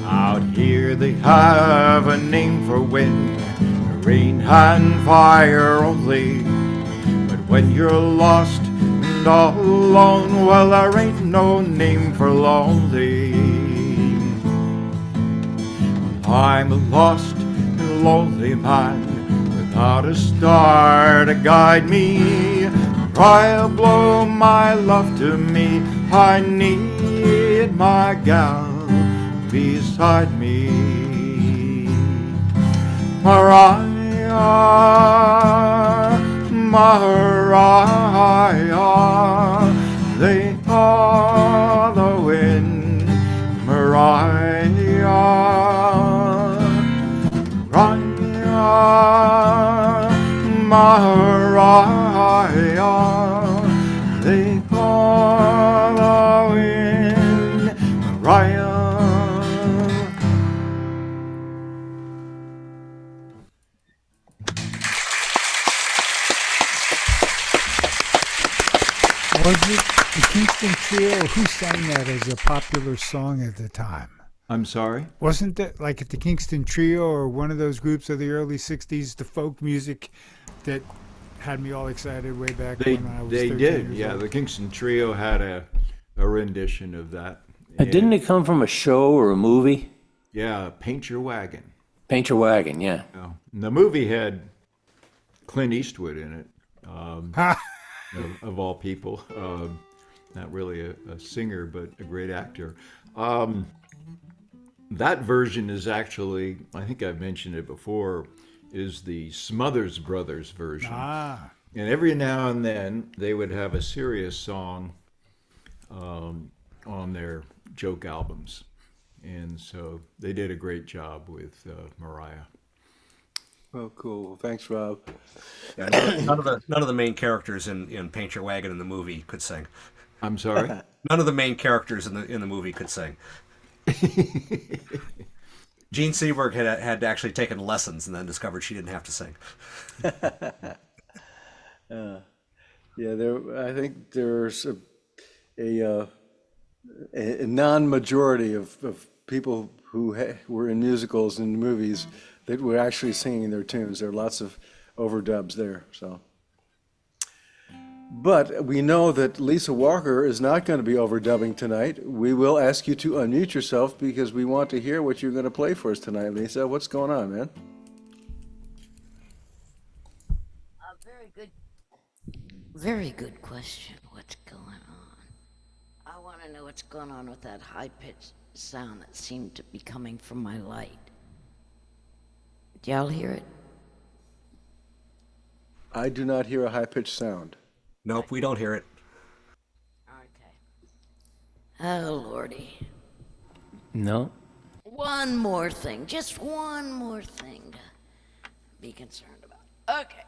S7: Out here they have a name for wind, rain and fire only. But when you're lost and all alone, well, there ain't no name for lonely. I'm a lost and lonely man without a star to guide me. Mariah, blow my love to me, I need my gal beside me. Mariah, Mariah, they call the wind Mariah. Mariah, they call the wind Mariah.
S5: Was it the Kingston Trio? Who sang that as a popular song at the time?
S7: I'm sorry?
S5: Wasn't that like at the Kingston Trio or one of those groups of the early 60s, the folk music that had me all excited way back when I was 13
S7: did,
S5: years
S7: yeah.
S5: old?
S7: The Kingston Trio had a rendition of that.
S8: Didn't it come from a show or a movie?
S7: Yeah, Paint Your Wagon.
S8: Paint Your Wagon, yeah.
S7: Yeah. And the movie had Clint Eastwood in it, of all people. Not really a singer, but a great actor. That version is actually, I think I've mentioned it before, is the Smothers Brothers version.
S5: Ah.
S7: And every now and then they would have a serious song on their joke albums. And so they did a great job with Mariah.
S1: Oh, cool. Thanks, Rob.
S3: Yeah, none of the main characters in Paint Your Wagon in the movie could sing.
S7: I'm sorry?
S3: None of the main characters in the movie could sing. Gene Seberg had actually taken lessons and then discovered she didn't have to sing.
S1: Yeah, I think there's a a non-majority of people who were in musicals and movies that were actually singing their tunes. There are lots of overdubs there, so. But we know that Lisa Walker is not going to be overdubbing tonight. We will ask you to unmute yourself because we want to hear what you're going to play for us tonight, Lisa. What's going on, man?
S9: Very good question. What's going on? I want to know what's going on with that high-pitched sound that seemed to be coming from my light. Do y'all hear it?
S1: I do not hear a high-pitched sound.
S3: Nope, we don't hear it.
S9: Okay. Oh, Lordy.
S8: No?
S9: One more thing. Just one more thing to be concerned about. Okay.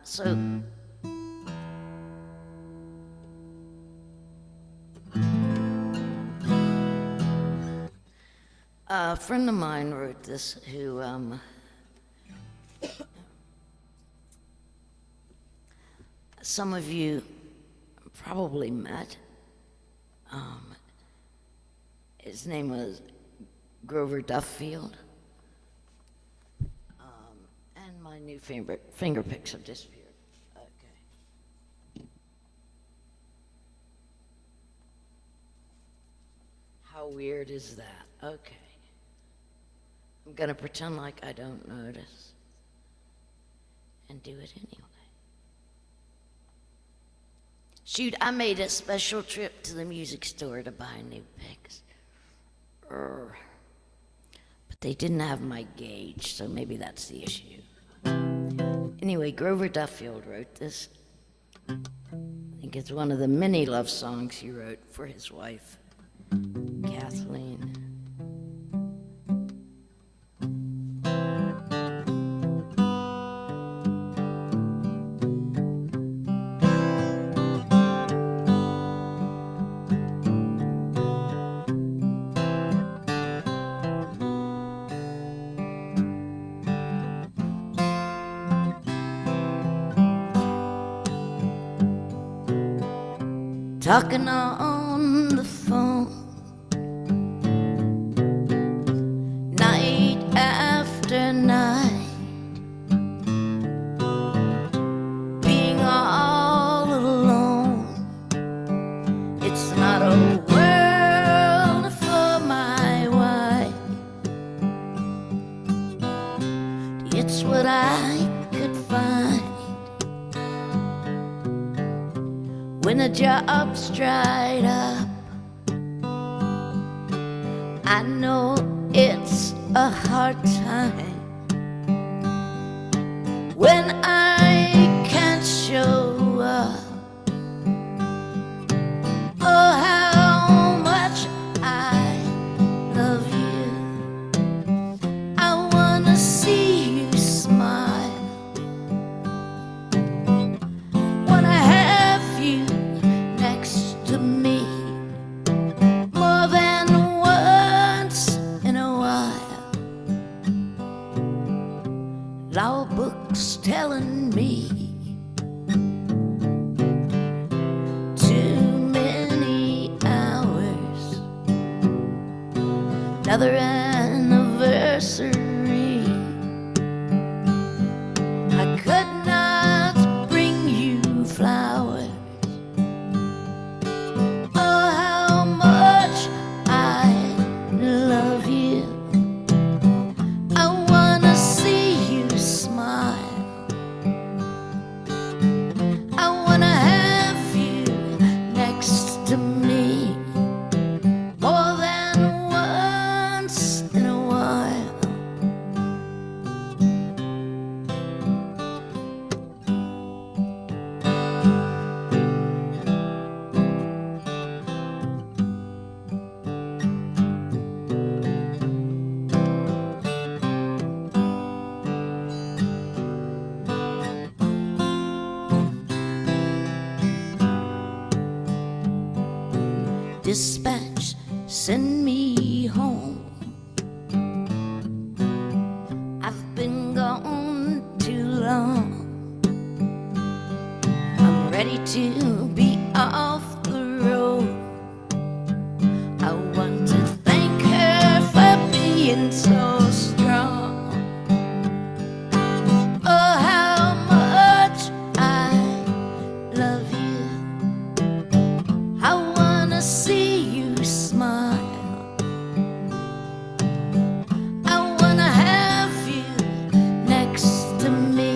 S9: So a friend of mine wrote this who some of you probably met. His name was Grover Duffield. And my new finger picks have disappeared. Okay. How weird is that? Okay. I'm gonna pretend like I don't notice and do it anyway. Shoot, I made a special trip to the music store to buy new picks. But they didn't have my gauge, so maybe that's the issue. Anyway, Grover Duffield wrote this. I think it's one of the many love songs he wrote for his wife, Kathleen. Talking on the phone, night after night, being all alone. It's not a world for my wife. It's what I could find when the job's dried up. I know it's a hard time when I can't show up. Oh, how much I love you. I wanna see you smile. Wanna have you next to me more than once in a while. Law books telling me too many hours, another anniversary. I could not bring you flowers. Oh, how much I love you. I wanna see you smile. I wanna have you next to me more than once in a while. Dispatch send me home. I've been gone too long. I'm ready to be off the road. I want to thank her for being so strong. Oh, how much I love you. I wanna see you smile. I wanna have you next to me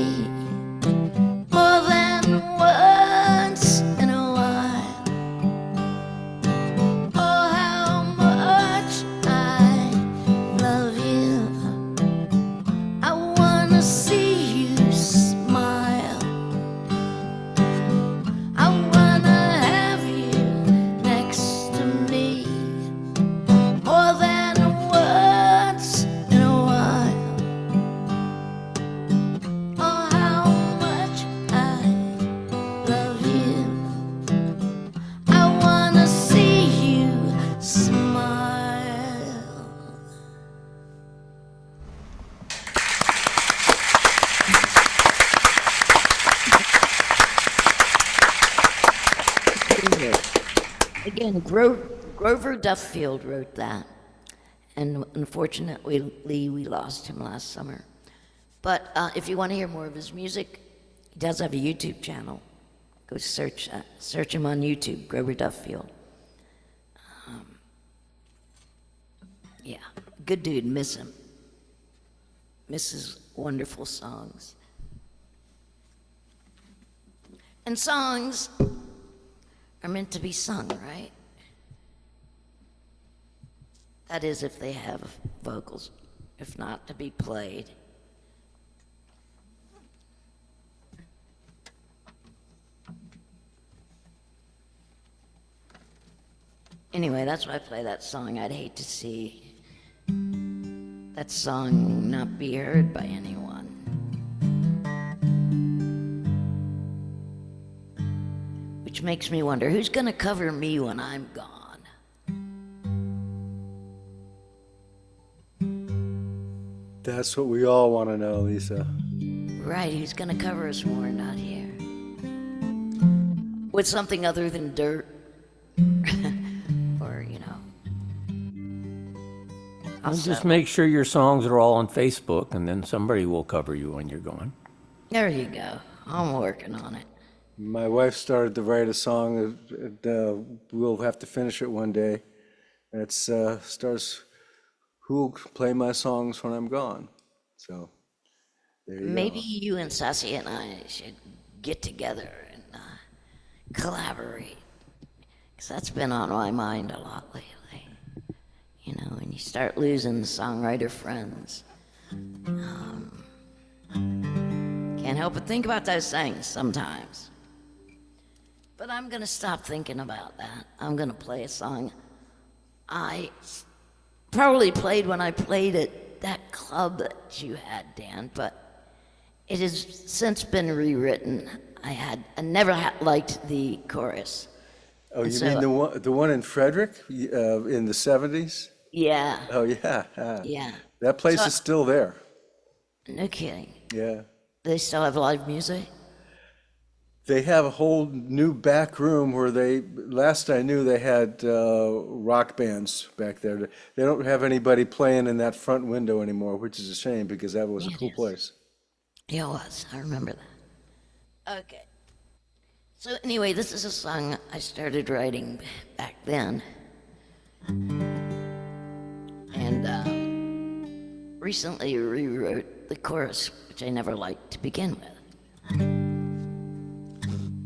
S9: more than once in a while. Oh, how much I love you. I wanna see you smile. I wanna have you next to me more than once in a while. Oh, how much I love you. I wanna see you smile. Again, Grover Duffield wrote that, and unfortunately, we lost him last summer. But if you want to hear more of his music, he does have a YouTube channel. Go search him on YouTube, Grover Duffield. Yeah, good dude, miss him. Miss his wonderful songs. And songs are meant to be sung, right? That is, if they have vocals. If not, to be played. Anyway, that's why I play that song. I'd hate to see that song not be heard by anyone. Which makes me wonder, who's gonna cover me when I'm gone?
S1: That's what we all want to know, Lisa.
S9: Right, who's gonna cover us when we're not here? With something other than dirt? Or, you know.
S8: Well, just make sure your songs are all on Facebook, and then somebody will cover you when you're gone.
S9: There you go. I'm working on it.
S1: My wife started to write a song. We'll have to finish it one day. And it starts, who'll play my songs when I'm gone? So there you
S9: Maybe
S1: go.
S9: you and Sassy and I should get together and collaborate. Because that's been on my mind a lot lately. You know, when you start losing the songwriter friends. Can't help but think about those things sometimes. But I'm going to stop thinking about that. I'm going to play a song I probably played when I played at that club that you had, Dan, but it has since been rewritten. I never liked the chorus.
S1: Oh, you
S9: so-
S1: mean the one in Frederick in the 70s?
S9: Yeah,
S1: Oh, yeah.
S9: yeah.
S1: That place
S9: So-
S1: is still there.
S9: No kidding.
S1: Yeah.
S9: They still have live music?
S1: They have a whole new back room where last I knew, they had rock bands back there. They don't have anybody playing in that front window anymore, which is a shame because that was a
S9: Yeah, it
S1: cool
S9: is.
S1: place.
S9: Yeah, it was. I remember that. Okay. So anyway, this is a song I started writing back then. And recently rewrote the chorus, which I never liked to begin with.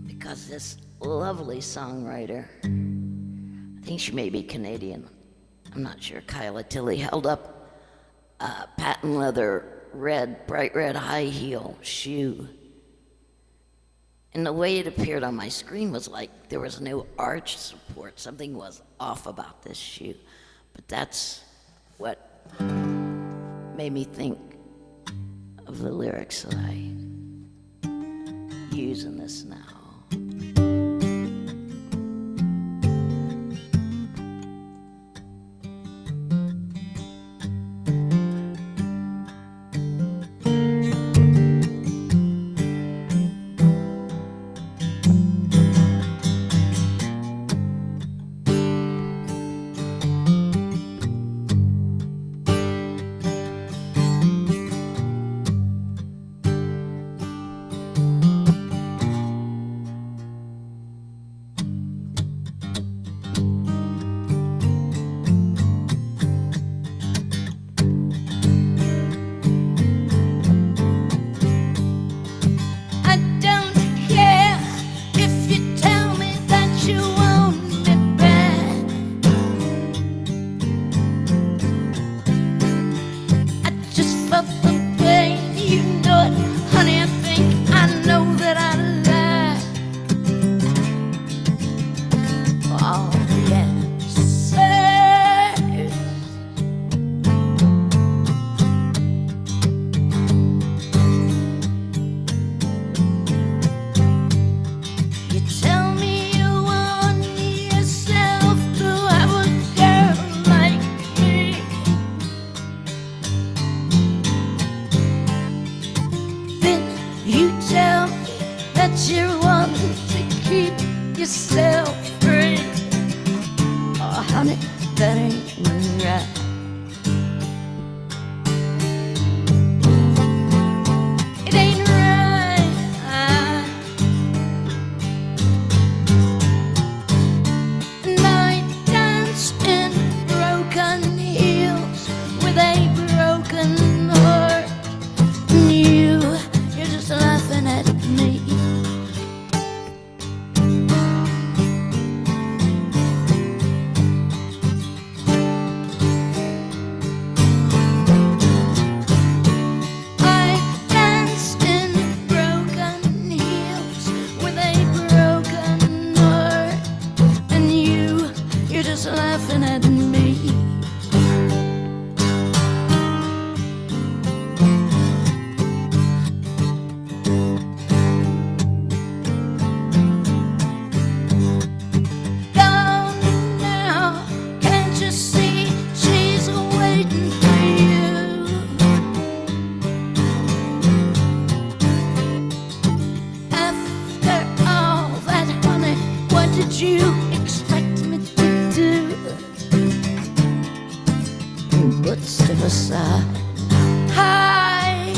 S9: Because this lovely songwriter, I think she may be Canadian, I'm not sure, Kyla Tilley, held up a patent leather bright red high heel shoe. And the way it appeared on my screen was like there was no arch support. Something was off about this shoe. But that's what made me think of the lyrics that I use in this now. you want to keep yourself free. Oh, honey, that ain't right. It ain't right. And I dance in broken heels with a broken heart. And you're just laughing at me. I danced in broken heels with a broken heart, and you're just laughing at me. Gone now, can't you see she's waiting for you? After all that, honey, what did you expect me to do? But step aside. Hi,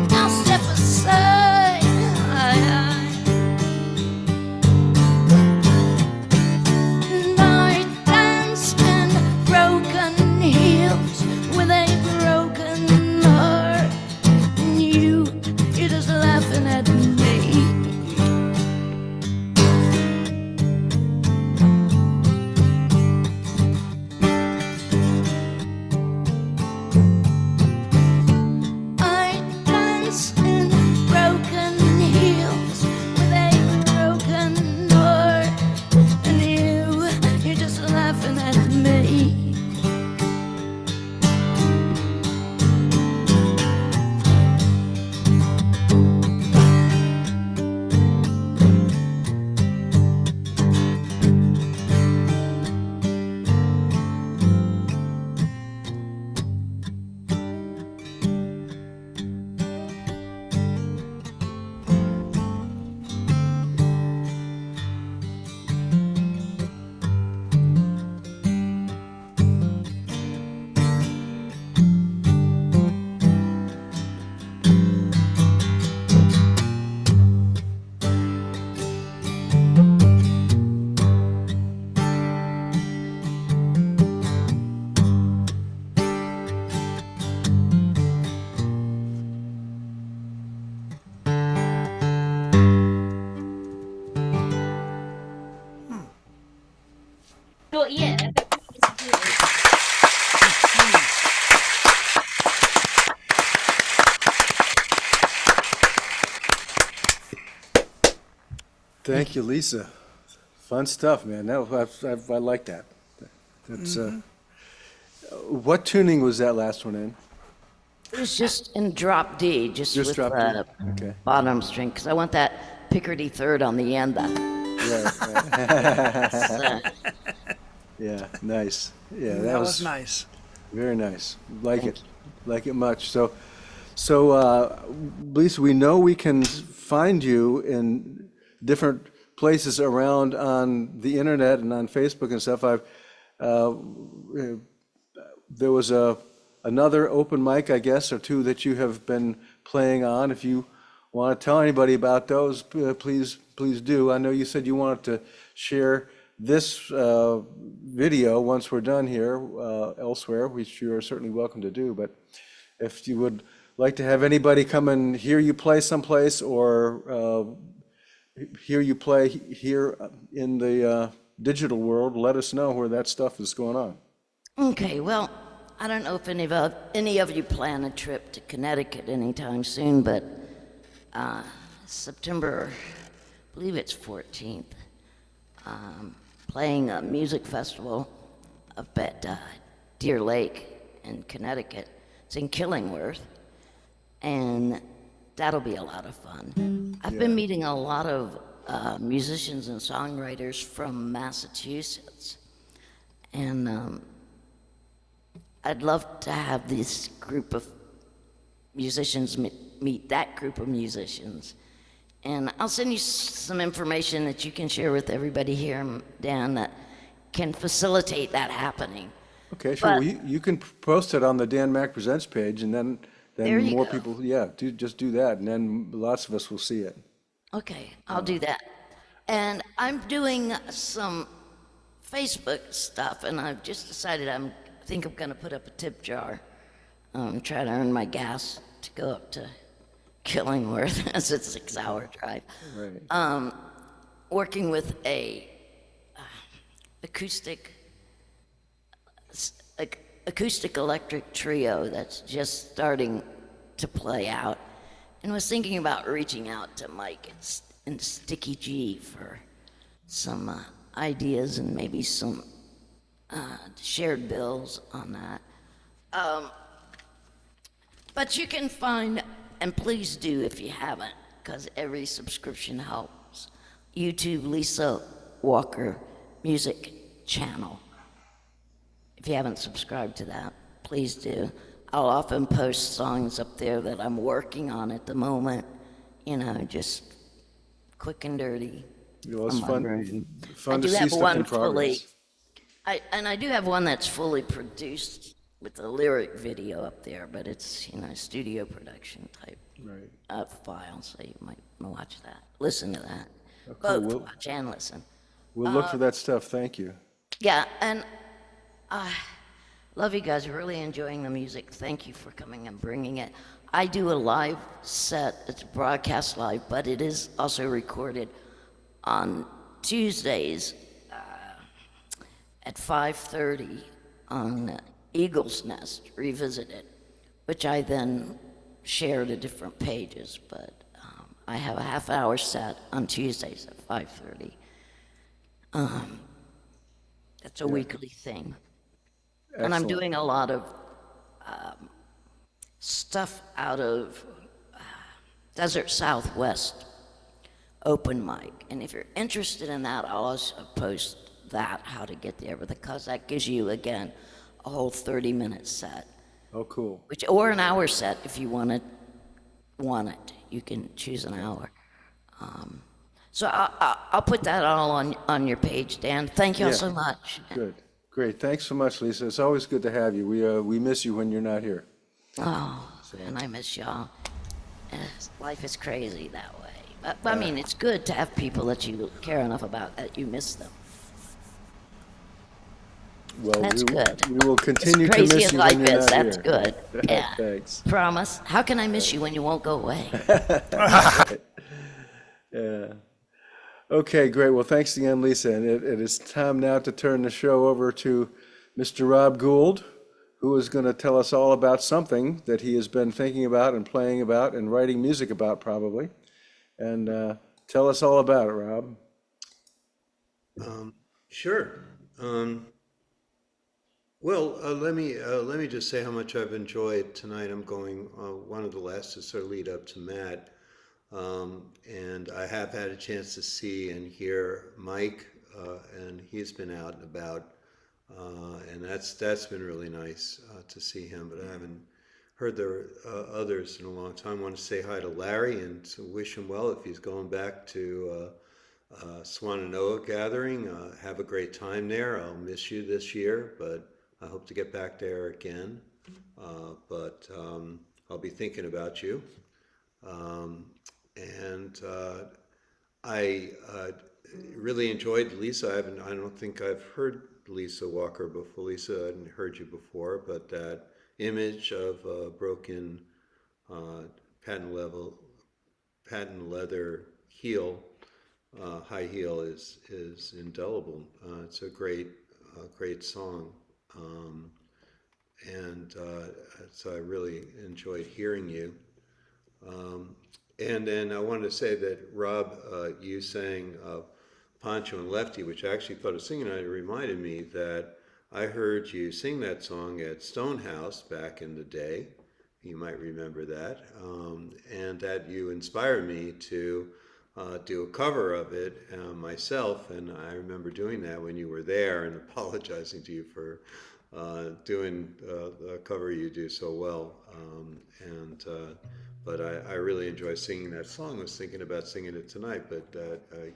S9: now step aside. And I danced in broken heels with a broken heart, and you're just laughing at me. I dance in broken heels with a broken heart, and you're just laughing at me.
S10: Well, yeah.
S1: Thank you, Lisa. Fun stuff, man. I like that. That's what tuning was that last one in?
S9: It was just in drop D, just with
S1: drop D. Okay.
S9: bottom string, because I want that Picardy third on the end.
S1: Right. Yeah, nice. Yeah,
S2: That was nice.
S1: very nice. Like it much. So, Lisa, we know we can find you in different places around on the internet and on Facebook and stuff. There was another open mic, I guess, or two that you have been playing on. If you want to tell anybody about those, please do. I know you said you wanted to share this video once we're done here elsewhere, which you are certainly welcome to do. But if you would like to have anybody come and hear you play someplace, or hear you play here in the digital world, let us know where that stuff is going on.
S9: Okay, well, I don't know if any of you plan a trip to Connecticut anytime soon, but September, I believe it's 14th, playing a music festival up at Deer Lake in Connecticut. It's in Killingworth, and that'll be a lot of fun. I've been meeting a lot of musicians and songwriters from Massachusetts, and I'd love to have this group of musicians meet that group of musicians. And I'll send you some information that you can share with everybody here, Dan, that can facilitate that happening.
S1: Okay, sure.
S9: But-
S1: Well, you can post it on the Dan Mack Presents page, and then
S9: There you
S1: more
S9: go.
S1: people, just do that, and then lots of us will see it.
S9: Okay, I'll do that. And I'm doing some Facebook stuff, and I've just decided I think I'm going to put up a tip jar, try to earn my gas to go up to Killingworth. It's a 6-hour drive.
S1: Right.
S9: Working with a acoustic electric trio that's just starting to play out, and was thinking about reaching out to Mike and Sticky G for some ideas and maybe some shared bills on that. But you can find, and please do if you haven't, because every subscription helps, YouTube Lisa Walker Music Channel. If you haven't subscribed to that, please do. I'll often post songs up there that I'm working on at the moment, just quick and dirty.
S1: It's fun
S9: I
S1: to
S9: do
S1: see
S9: have
S1: stuff
S9: one
S1: in progress.
S9: I do have one that's fully produced with a lyric video up there, but it's studio production type
S1: Right.
S9: file, so you might watch that, listen to that,
S1: cool.
S9: both watch and listen.
S1: We'll look for that stuff. Thank you.
S9: Yeah, and love you guys. Really enjoying the music. Thank you for coming and bringing it. I do a live set. It's broadcast live, but it is also recorded on Tuesdays at 5:30 on Eagle's Nest Revisited, which I then share to different pages. But I have a half-hour set on Tuesdays at 5:30. That's a weekly thing. And I'm
S1: Excellent.
S9: doing a lot of stuff out of Desert Southwest open mic. And if you're interested in that, I'll also post that, how to get there, because that gives you, again, a whole 30-minute set.
S1: Oh, cool.
S9: Or an hour set if you want it. You can choose an hour. So I'll put that all on your page, Dan. Thank you all
S1: Yeah.
S9: so much.
S1: Good. Great. Thanks so much, Lisa. It's always good to have you. We miss you when you're not here.
S9: Oh, and I miss y'all. Life is crazy that way. But I mean, it's good to have people that you care enough about that you miss them.
S1: Well,
S9: That's good.
S1: we will continue
S9: As
S1: to
S9: crazy
S1: miss
S9: as
S1: you
S9: life
S1: when you're
S9: is,
S1: not
S9: that's
S1: here.
S9: good. Yeah.
S1: Thanks.
S9: Promise. How can I miss you when you won't go away?
S1: Yeah. Okay, great. Well, thanks again, Lisa. And it is time now to turn the show over to Mr. Rob Gould, who is going to tell us all about something that he has been thinking about and playing about and writing music about, probably. And tell us all about it, Rob.
S10: Sure. Well, let me just say how much I've enjoyed tonight. I'm going one of the last to sort of lead up to Matt, and I have had a chance to see and hear Mike, and he's been out and about, and that's been really nice to see him. But I haven't heard the others in a long time. I want to say hi to Larry and to wish him well if he's going back to Swananoa Gathering. Have a great time there. I'll miss you this year, but I hope to get back there again. But I'll be thinking about you. And I really enjoyed Lisa. I don't think I've heard Lisa Walker before. Lisa, I hadn't heard you before, but that image of a broken patent leather heel, high heel, is indelible. It's a great song, and so I really enjoyed hearing you. And then I wanted to say that Rob, you sang Pancho and Lefty, which I actually thought of singing. It reminded me that I heard you sing that song at Stonehouse back in the day. You might remember that. And that you inspired me to do a cover of it myself. And I remember doing that when you were there and apologizing to you for doing the cover you do so well. but I really enjoy singing that song. I was thinking about singing it tonight, but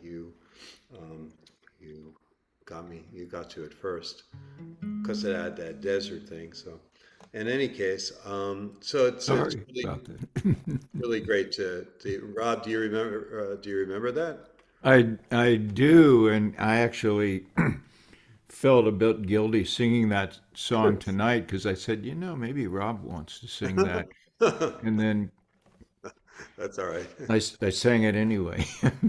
S10: you got to it first because it had that desert thing. So, in any case, so it's
S7: Sorry
S10: really,
S7: about that.
S10: really great to Rob. Do you remember that?
S7: I do, and I actually felt a bit guilty singing that song tonight because I said, maybe Rob wants to sing that, and then
S10: That's all right.
S7: I sang it anyway.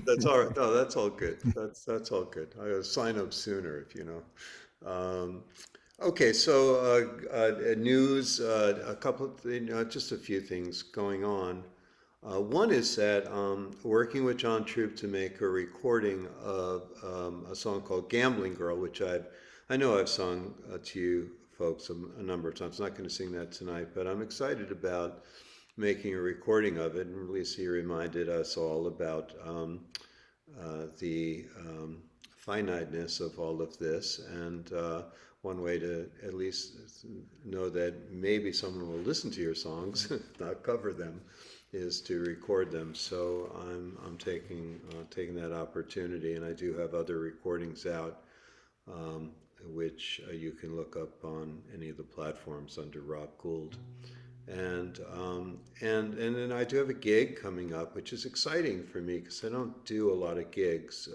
S10: That's all right. No, that's all good. That's all good. I gotta sign up sooner if you know. Okay, so news, a couple, just a few things going on. One is that working with John Troop to make a recording of a song called "Gambling Girl," which I know I've sung to you folks a number of times. I'm not going to sing that tonight, but I'm excited about making a recording of it. And Lisa reminded us all about the finiteness of all of this, and one way to at least know that maybe someone will listen to your songs, not cover them, is to record them. So I'm taking that opportunity, and I do have other recordings out, which you can look up on any of the platforms under Rocke Gould. And then I do have a gig coming up, which is exciting for me because I don't do a lot of gigs,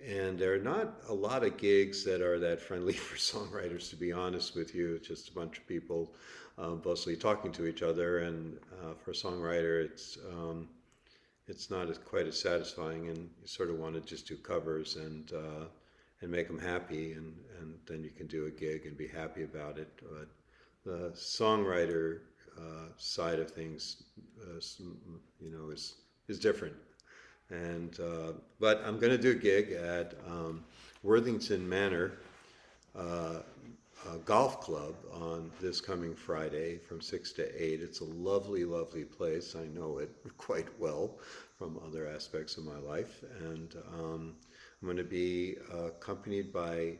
S10: and there are not a lot of gigs that are that friendly for songwriters. To be honest with you, it's just a bunch of people mostly talking to each other, and for a songwriter, it's not quite as satisfying, and you sort of want to just do covers and make them happy, and then you can do a gig and be happy about it. But the songwriter side of things, is different. And but I'm going to do a gig at Worthington Manor Golf Club on this coming Friday from 6 to 8. It's a lovely, lovely place. I know it quite well from other aspects of my life, and I'm going to be accompanied by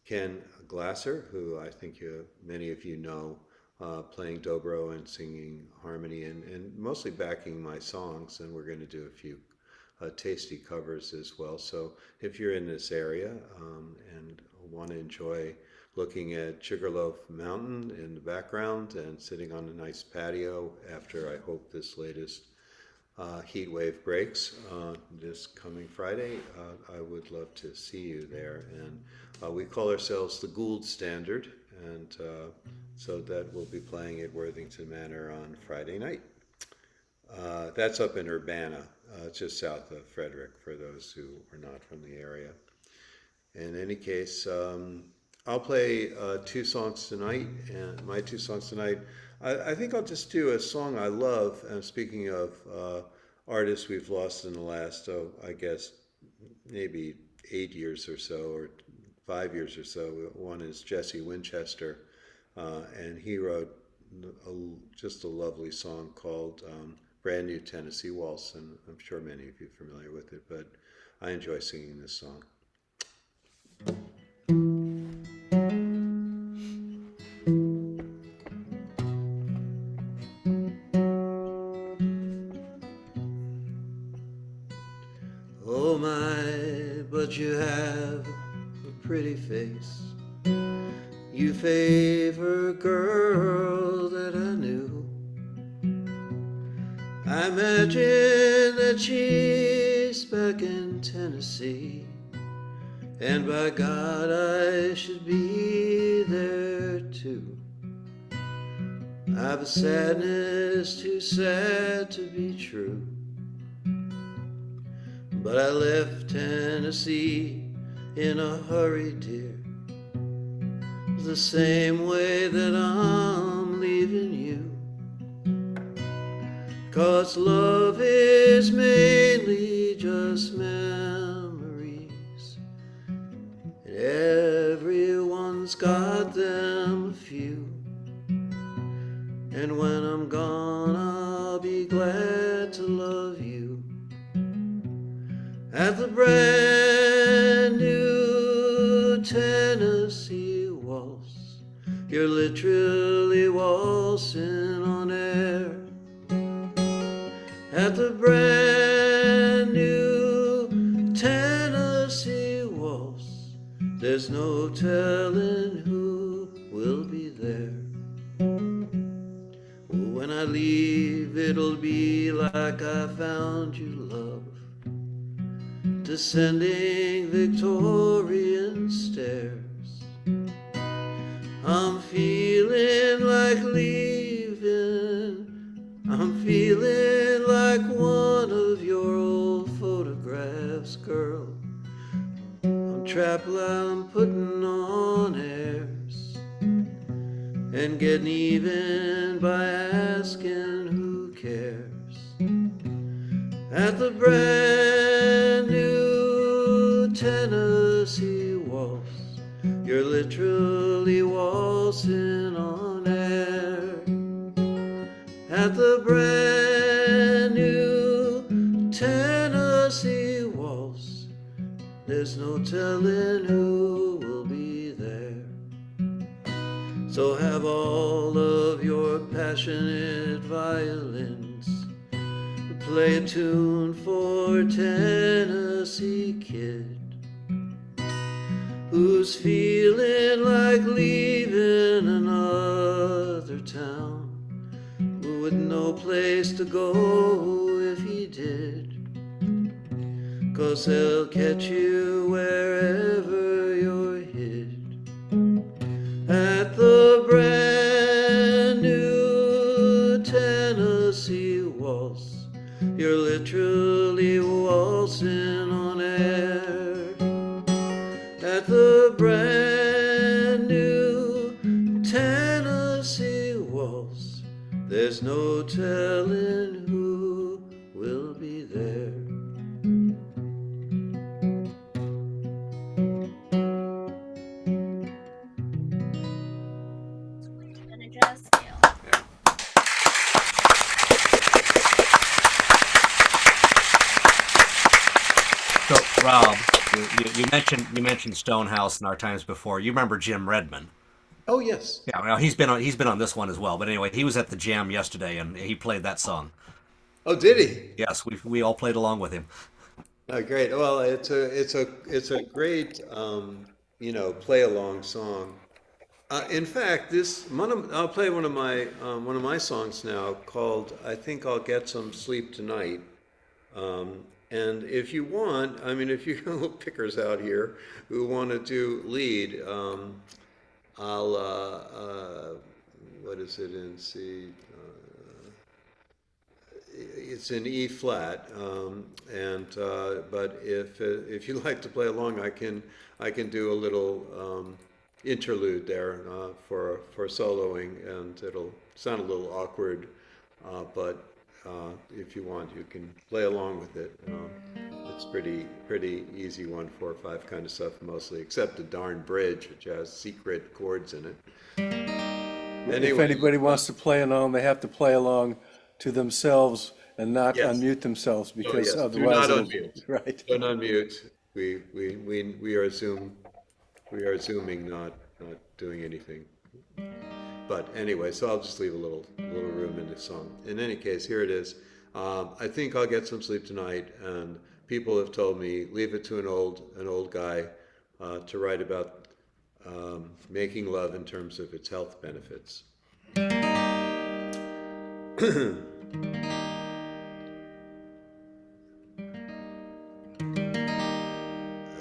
S10: Ken Glasser, who I think many of you know, playing dobro and singing harmony and mostly backing my songs, and we're going to do a few tasty covers as well. So if you're in this area and want to enjoy looking at Sugarloaf Mountain in the background and sitting on a nice patio after, I hope, this latest heat wave breaks this coming Friday, I would love to see you there. And we call ourselves the Gould Standard, and so that we'll be playing at Worthington Manor on Friday night. That's up in Urbana, just south of Frederick, for those who are not from the area. In any case, I'll play two songs tonight, and my two songs tonight, I think I'll just do a song I love. And speaking of artists we've lost in the last, I guess, maybe 8 years or so, or 5 years or so. One is Jesse Winchester, and he wrote just a lovely song called Brand New Tennessee Waltz, and I'm sure many of you are familiar with it, but I enjoy singing this song. Oh my, but you have a pretty face. You favor a girl that I knew. I imagine that she's back in Tennessee, and by God I should be there too. I've a sadness too sad to be true, but I left Tennessee in a hurry, dear, the same way that I'm leaving you. 'Cause love is mainly just memories, and everyone's got them a few. And when I'm gone, I'll be glad to love you. At the brand new Tennessee waltz, you're literally waltzing on air. at the brand new Tennessee waltz. There's no telling who will be there. When I leave, it'll be like I found you, love, descending Victorian stairs. I'm feeling like leaving. I'm feeling like one of your old photographs, girl. I'm trapped while I'm putting on airs and getting even by asking who cares. At the brand new Tennessee waltz, you're literally waltzing on air. At the brand new Tennessee waltz, there's no telling who will be there. So have all of your passionate violins play a tune for a Tennessee kid who's feeling like leaving another town, with no place to go if he did, 'cause they'll catch you wherever you're hid. At the brand new Tennessee waltz, you're literally waltzing on air. At the brand new Tennessee waltz, there's no telling who will be there.
S3: So, Rob, you mentioned Stonehouse in our times before. You remember Jim Redman?
S10: Oh yes.
S3: Yeah, well, he's been on this one as well. But anyway, he was at the jam yesterday and he played that song.
S10: Oh, did he?
S3: Yes, we all played along with him.
S10: Oh, great. Well, it's a great play along song. In fact, I'll play one of my songs now called "I Think I'll Get Some Sleep Tonight." And if you want, I mean, if you little pickers out here who want to do lead, I'll what is it in C? It's in E flat, but if you like to play along, I can do a little interlude there for soloing, and it'll sound a little awkward, but if you want, you can play along with it. It's pretty easy 1, 4, 5 kind of stuff mostly, except the darn bridge, which has secret chords in it. Anyway,
S1: If anybody wants to play along, they have to play along to themselves and not
S10: Yes.
S1: unmute themselves, because
S10: yes. Do
S1: otherwise
S10: not
S1: it'll-
S10: unmute.
S1: Right.
S10: Don't unmute. We are zooming, not doing anything. But anyway, so I'll just leave a little room in the song. In any case, here it is. I think I'll get some sleep tonight, and people have told me leave it to an old guy to write about making love in terms of its health benefits.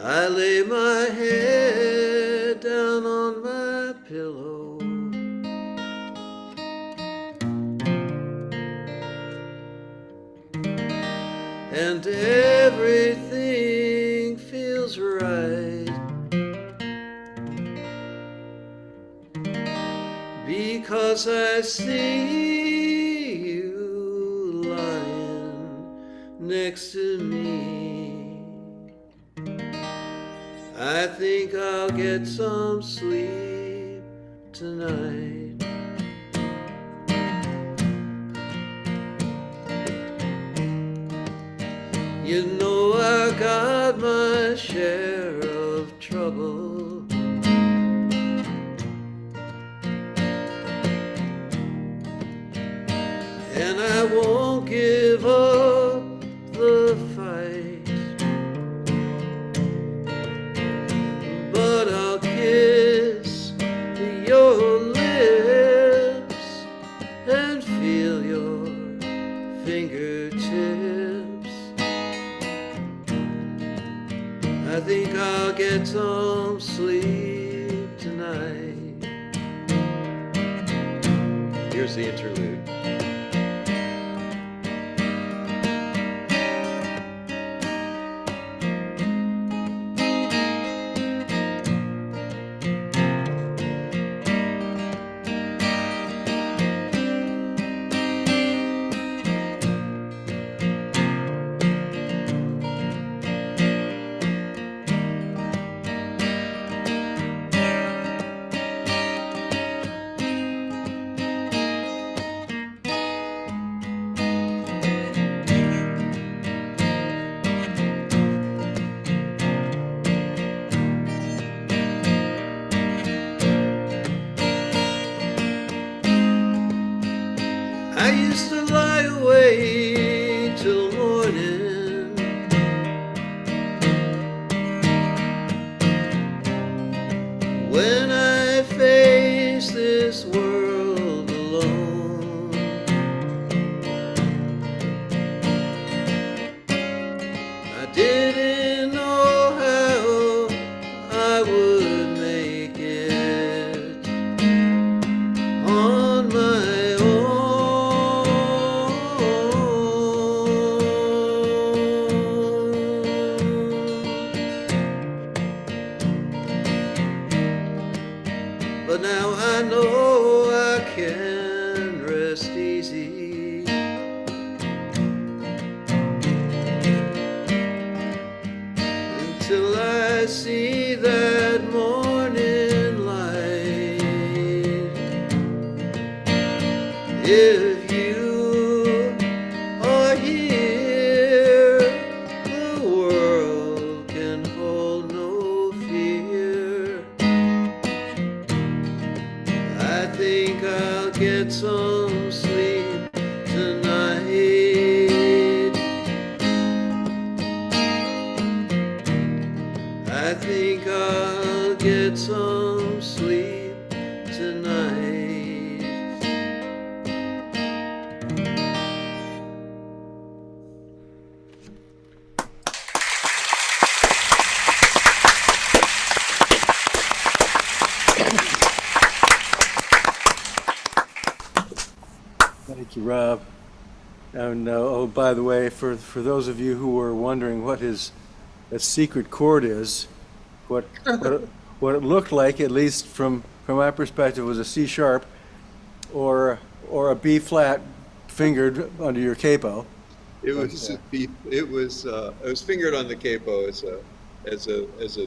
S10: I lay my head down on my pillow, and everything feels right, because I see you lying next to me. I think I'll get some sleep tonight. You know I got my share of trouble, and I won't give up I think I'll get some sleep tonight. Here's the interlude. I used to lie awake till morning, when I face this world alone. I didn't know how I would make it on my own. But now I know I can rest easy, until I see that morning light. If you are here, the world can hold no fear. I think I'll get some sleep tonight. I think I'll get some sleep tonight.
S1: Thank you, Rob. And oh, by the way, for those of you who were wondering what his secret chord is, what it looked like, at least from my perspective, was a C sharp or a B flat fingered under your capo.
S10: It was it was fingered on the capo as a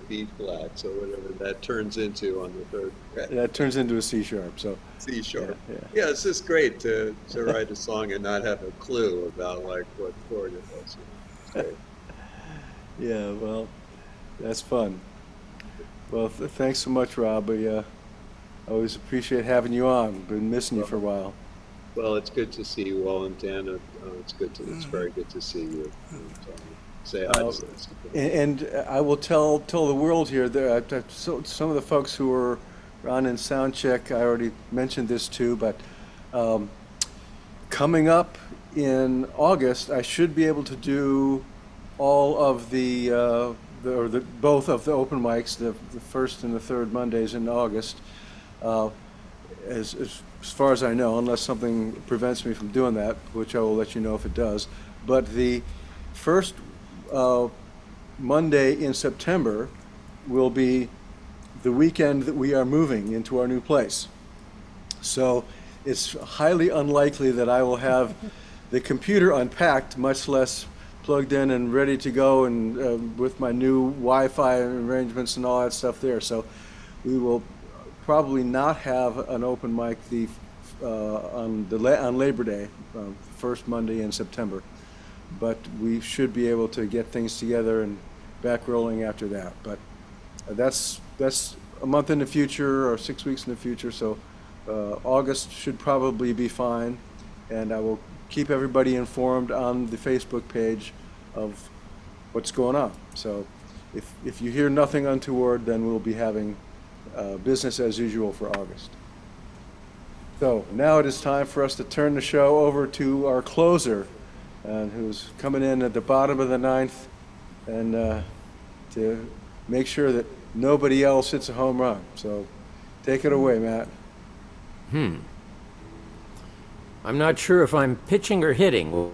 S10: B flat, so whatever that turns into on the third fret.
S1: That turns into a C sharp. So
S10: C sharp.
S1: Yeah.
S10: Yeah, it's just great to write a song and not have a clue about like what chord it was. It's great.
S1: Yeah, well, that's fun. Well, thanks so much, Rob. We always appreciate having you on. Been missing you for a while.
S10: Well, it's good to see you all, and Dan, it's very good to see you. And, say hi to us.
S1: And I will tell the world here that some of the folks who were on in sound check, I already mentioned this too, but coming up in August, I should be able to do all of both of the open mics, the first and the third Mondays in August, as far as I know, unless something prevents me from doing that, which I will let you know if it does. But the first Monday in September will be the weekend that we are moving into our new place. So it's highly unlikely that I will have the computer unpacked, much less plugged in and ready to go, and with my new Wi-Fi arrangements and all that stuff there. So we will probably not have an open mic on Labor Day, first Monday in September. But we should be able to get things together and back rolling after that. But that's a month in the future or 6 weeks in the future. So August should probably be fine, and I will keep everybody informed on the Facebook page of what's going on. So if you hear nothing untoward, then we'll be having business as usual for August. So now it is time for us to turn the show over to our closer, who's coming in at the bottom of the ninth, and to make sure that nobody else hits a home run. So take it away, Matt.
S8: I'm not sure if I'm pitching or hitting.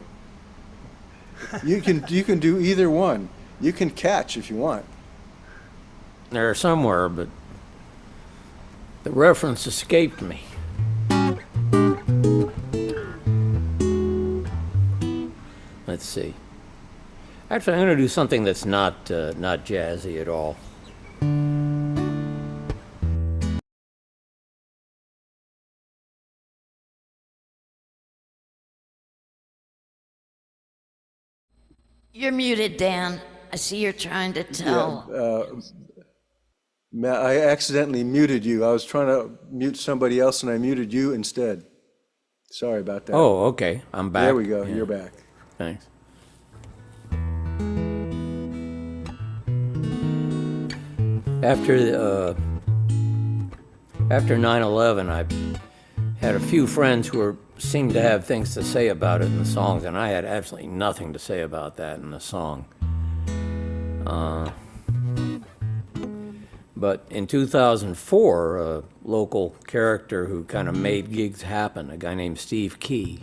S1: You can do either one. You can catch if you want.
S8: There somewhere, but the reference escaped me. Let's see. Actually, I'm going to do something that's not jazzy at all.
S9: You're muted, Dan. I see you're trying to tell.
S1: Matt, I accidentally muted you. I was trying to mute somebody else, and I muted you instead. Sorry about that.
S8: Oh, okay. I'm back.
S1: There we go.
S8: Yeah.
S1: You're back.
S8: Thanks. After 9/11, I had a few friends who seemed to have things to say about it in the songs, and I had absolutely nothing to say about that in the song. But in 2004, a local character who kind of made gigs happen, a guy named Steve Key,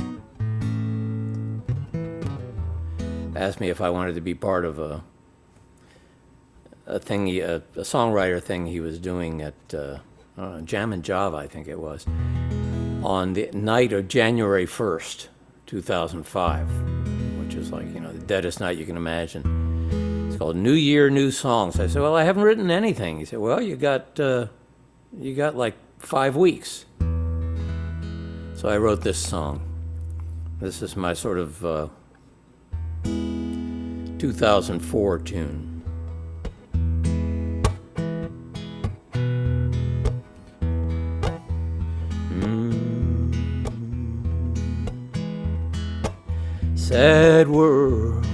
S8: asked me if I wanted to be part of a songwriter thing he was doing at Jam and Java, I think it was, on the night of January 1st, 2005, which is like, the deadest night you can imagine. It's called New Year, New Songs. I said, well, I haven't written anything. He said, well, you got like 5 weeks. So I wrote this song. This is my sort of 2004 tune. Sad world,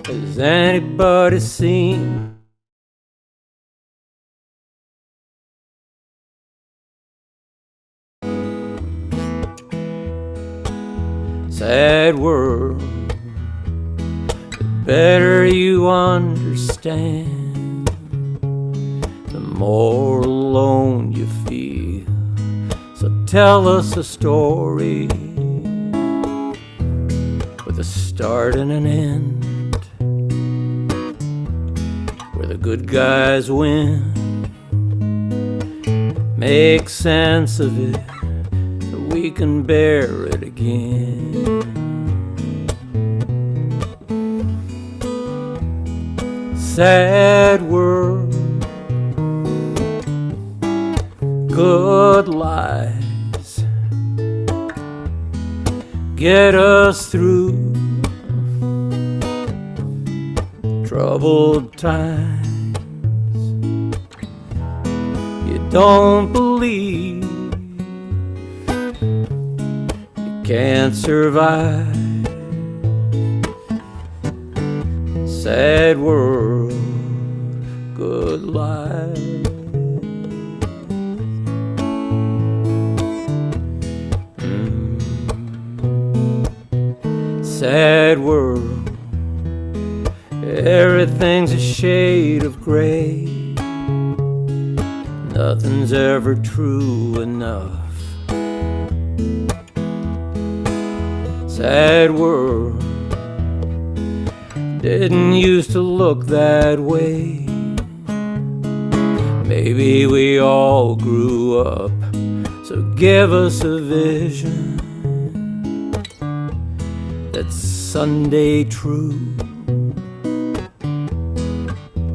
S8: has anybody seen? Sad world, the better you understand, the more alone you feel. So tell us a story with a start and an end, where the good guys win. Make sense of it so we can bear it again. Sad world, good lies get us through troubled times. You don't believe you can't survive. Sad world, good life. Sad world, everything's a shade of gray. Nothing's ever true enough. Sad world, didn't used to look that way. Maybe we all grew up, so give us a vision that's Sunday true.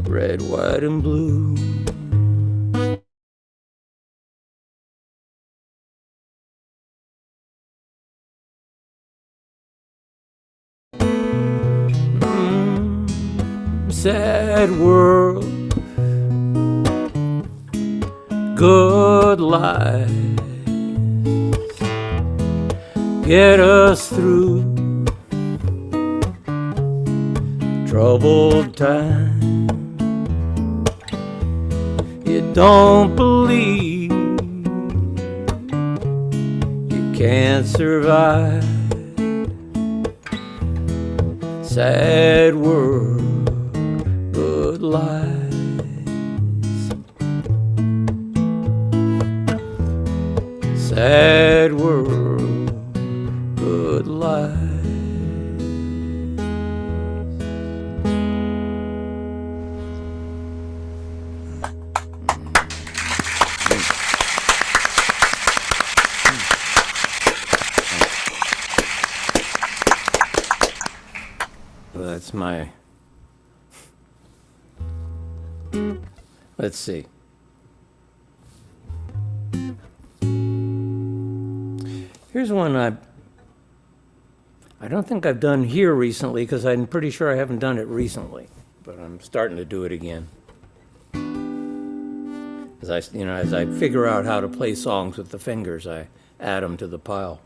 S8: Red, white, and blue. Sad world, good lies get us through troubled times. You don't believe you can't survive. Sad world, good good lies. Sad world, good lies. Well, that's my... Let's see. Here's one I don't think I've done here recently because I'm pretty sure I haven't done it recently, but I'm starting to do it again. As I figure out how to play songs with the fingers, I add them to the pile.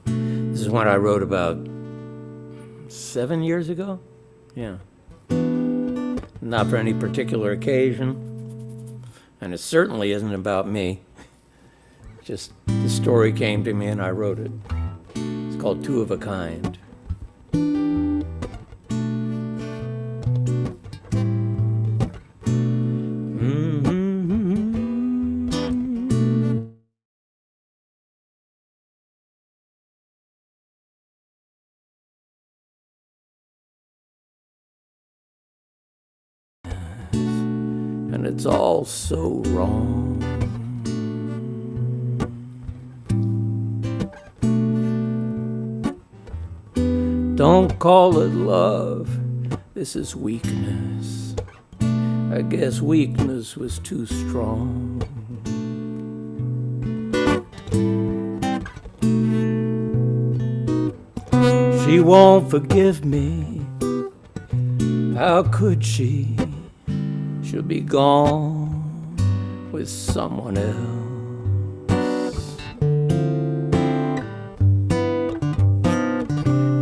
S8: This is one I wrote about 7 years ago. Yeah. Not for any particular occasion, and it certainly isn't about me. Just the story came to me and I wrote it. It's called Two of a Kind. And it's all so wrong. Don't call it love, this is weakness. I guess weakness was too strong. She won't forgive me, how could she? She'll be gone with someone else.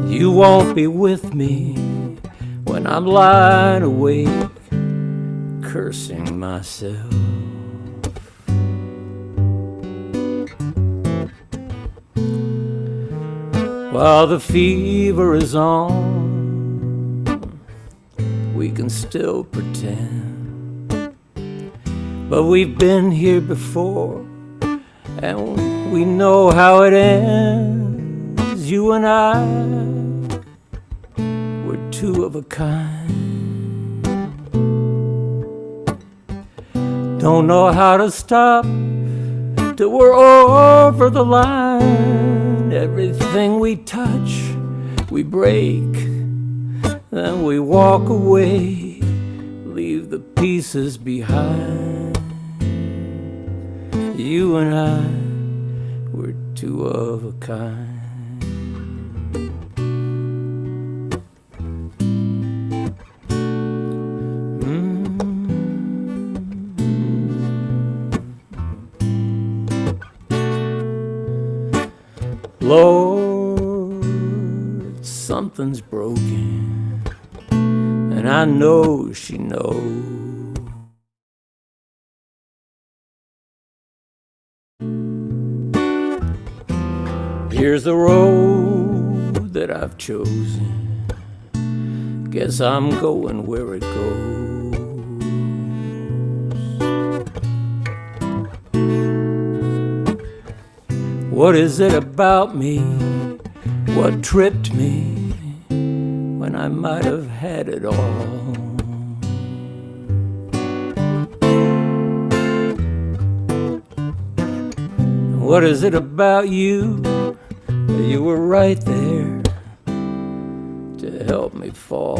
S8: You won't be with me when I'm lying awake, cursing myself. While the fever is on, we can still pretend. But we've been here before, and we know how it ends. You and I, we're two of a kind. Don't know how to stop till we're over the line. Everything we touch, we break, then we walk away, leave the pieces behind. You and I, we're two of a kind. Lord, something's broken, and I know she knows. Here's the road that I've chosen. Guess I'm going where it goes. What is it about me? What tripped me when I might have had it all? What is it about you? You were right there to help me fall.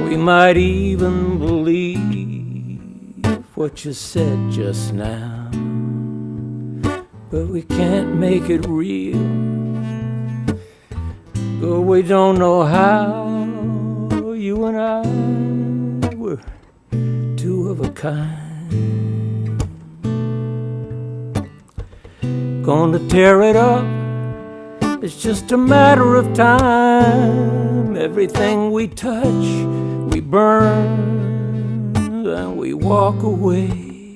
S8: We might even believe what you said just now, but we can't make it real. But we don't know how. You and I were two of a kind. Gonna tear it up, it's just a matter of time. Everything we touch, we burn. Then we walk away,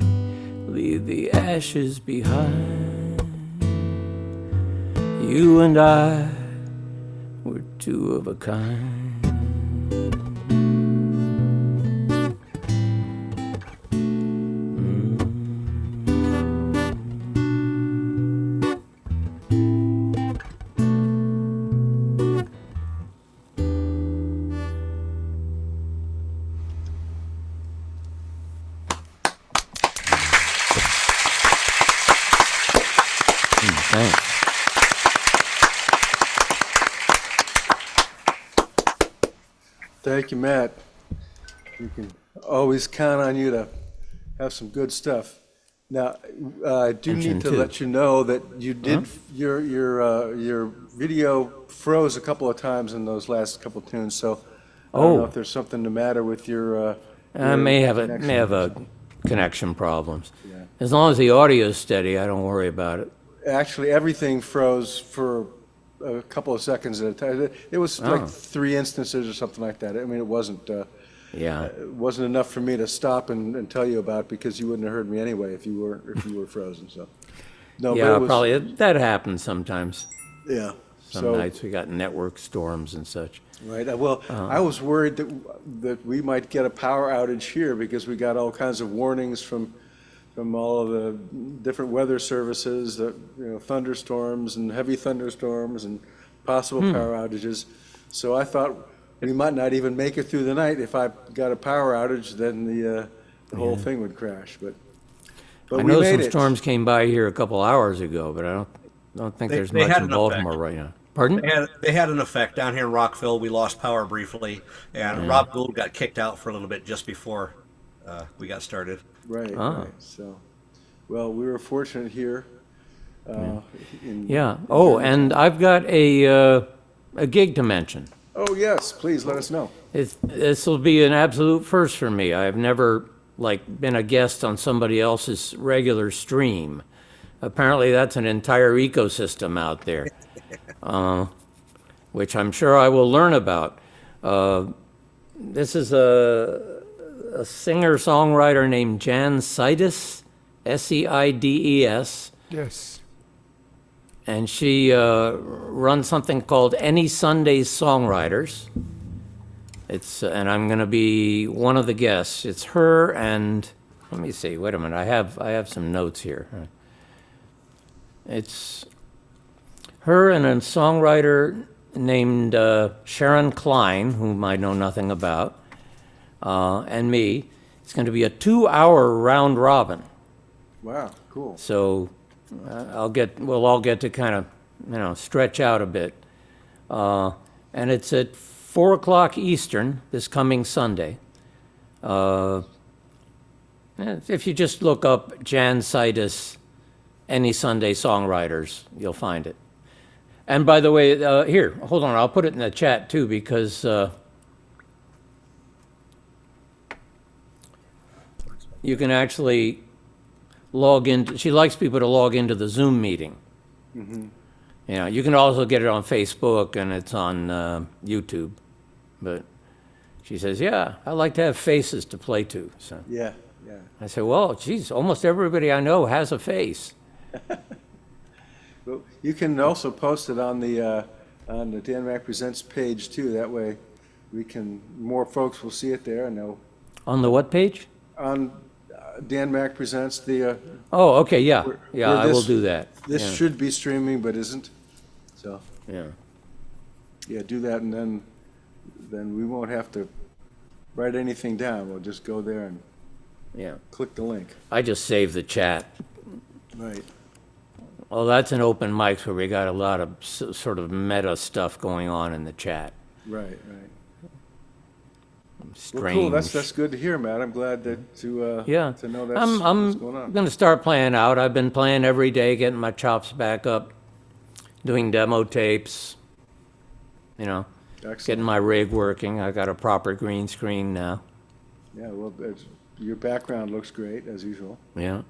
S8: leave the ashes behind. You and I were two of a kind. Thanks.
S1: Thank you, Matt. We can always count on you to have some good stuff. Now, I do need to let you know that you did your video froze a couple of times in those last couple tunes. So I don't know if there's something the matter with your.
S8: I may have a connection problems. Yeah. As long as the audio is steady, I don't worry about it.
S1: Actually, everything froze for a couple of seconds at a time. It was like 3 instances or something like that. I mean, it wasn't. It wasn't enough for me to stop and tell you about, because you wouldn't have heard me anyway if you were frozen. So. No.
S8: Yeah, but probably that happens sometimes.
S1: Yeah.
S8: Some nights we got network storms and such.
S1: Right. Well, I was worried that we might get a power outage here, because we got all kinds of warnings from all of the different weather services, that thunderstorms and heavy thunderstorms and possible power outages. So I thought we might not even make it through the night. If I got a power outage, then the whole thing would crash. But
S8: I know some storms came by here a couple hours ago, but I don't think there's much in Baltimore right now. Pardon?
S3: They had an effect down here in Rockville. We lost power briefly, and Rob Gould got kicked out for a little bit just before we got started.
S1: Right. Right. So, well, we were fortunate here.
S8: And I've got a gig to mention.
S1: Oh yes, please let us know.
S8: This will be an absolute first for me. I've never been a guest on somebody else's regular stream. Apparently, that's an entire ecosystem out there, which I'm sure I will learn about. This is a singer-songwriter named Jan Seides, Seides.
S5: Yes.
S8: And she runs something called Any Sunday Songwriters. And I'm going to be one of the guests. It's her and, let me see, wait a minute, I have some notes here. It's her and a songwriter named Sharon Klein, whom I know nothing about, and me. It's going to be a 2-hour round robin.
S1: Wow, cool.
S8: So we'll all get to kind of, stretch out a bit. And it's at 4 o'clock Eastern this coming Sunday. If you just look up Jan Seides, Any Sunday Songwriters, you'll find it. And by the way, here, hold on, I'll put it in the chat too, because you can actually log in. She likes people to log into the Zoom meeting. Mm-hmm. You can also get it on Facebook, and it's on YouTube. But she says, yeah, I like to have faces to play to. So
S1: yeah.
S8: I said, well, geez, almost everybody I know has a face.
S1: Well, you can also post it on the Dan Mack Presents page too. That way, more folks will see it there and they'll.
S8: On the what page?
S1: On Dan Mack Presents the.
S8: Oh, okay, yeah, I will do that.
S1: This should be streaming, but isn't. So.
S8: Yeah,
S1: do that, and then we won't have to write anything down. We'll just go there and click the link.
S8: I just saved the chat.
S1: Right.
S8: Well, that's an open mic where we got a lot of sort of meta stuff going on in the chat.
S1: Right.
S8: Strange.
S1: Well, cool. That's good to hear, Matt. I'm glad to know that's what's going on.
S8: I'm going to start playing out. I've been playing every day, getting my chops back up, doing demo tapes,
S1: Excellent.
S8: Getting my rig working. I got a proper green screen now.
S1: Yeah, well, your background looks great, as usual.
S8: Yeah.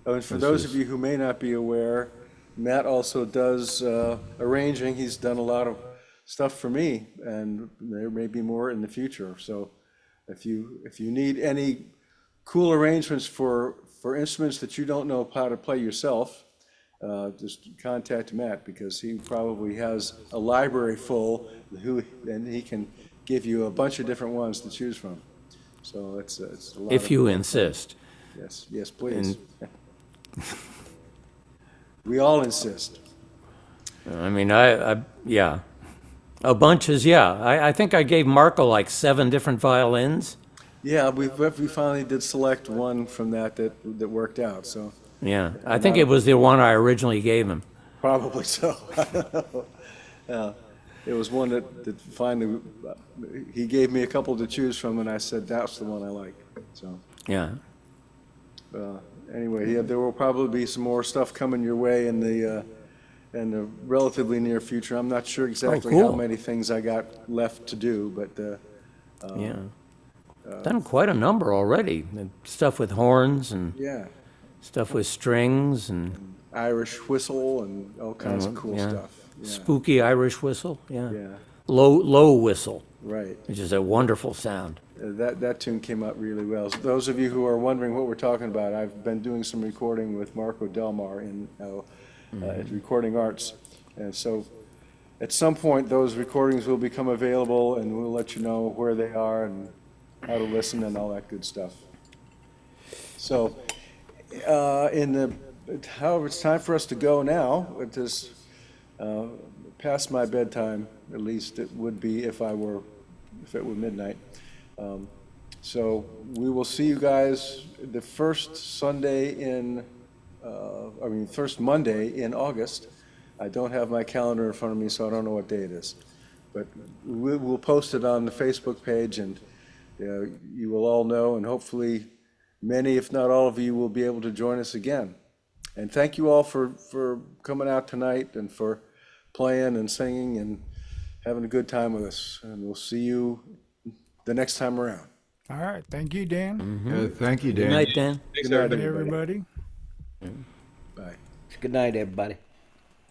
S1: And for those of you who may not be aware, Matt also does arranging. He's done a lot of stuff for me, and there may be more in the future. So if you need any cool arrangements for instruments that you don't know how to play yourself, just contact Matt, because he probably has a library full, and he can give you a bunch of different ones to choose from. So it's a lot
S8: If
S1: of
S8: you
S1: fun.
S8: Insist.
S1: Yes, please. We all insist.
S8: I mean, yeah. A bunch is, yeah. I think I gave Marco like 7 different violins.
S1: Yeah, we finally did select one from that worked out, so
S8: Yeah, I think it was the one I originally gave him.
S1: probably so. It was one that finally, he gave me a couple to choose from, and I said, that's the one I like, so.
S8: Yeah.
S1: Anyway, yeah, there will probably be some more stuff coming your way in the relatively near future. I'm not sure exactly how
S8: cool.
S1: many things I got left to do, but
S8: Yeah. Done quite a number already. And stuff with horns and
S1: yeah,
S8: stuff with strings and
S1: Irish whistle and all kinds of cool
S8: yeah.
S1: stuff. Yeah.
S8: Spooky Irish whistle. Yeah.
S1: Yeah,
S8: Low whistle,
S1: right.
S8: which is a wonderful sound.
S1: That tune came out really well. So those of you who are wondering what we're talking about, I've been doing some recording with Marco Delmar at Recording Arts, and so at some point those recordings will become available, and we'll let you know where they are and how to listen and all that good stuff. So, however, it's time for us to go now. It is past my bedtime, at least it would be if it were midnight. So we will see you guys the first Monday in August. I don't have my calendar in front of me, so I don't know what day it is. But we'll post it on the Facebook page, and you will all know, and hopefully many, if not all of you, will be able to join us again. And thank you all for coming out tonight and for playing and singing and having a good time with us. And we'll see you the next time around.
S5: All right. Thank you, Dan.
S7: Thank you, Dan.
S8: Good night, Dan.
S1: Good night,
S5: Everybody.
S1: Bye.
S4: Good night, everybody.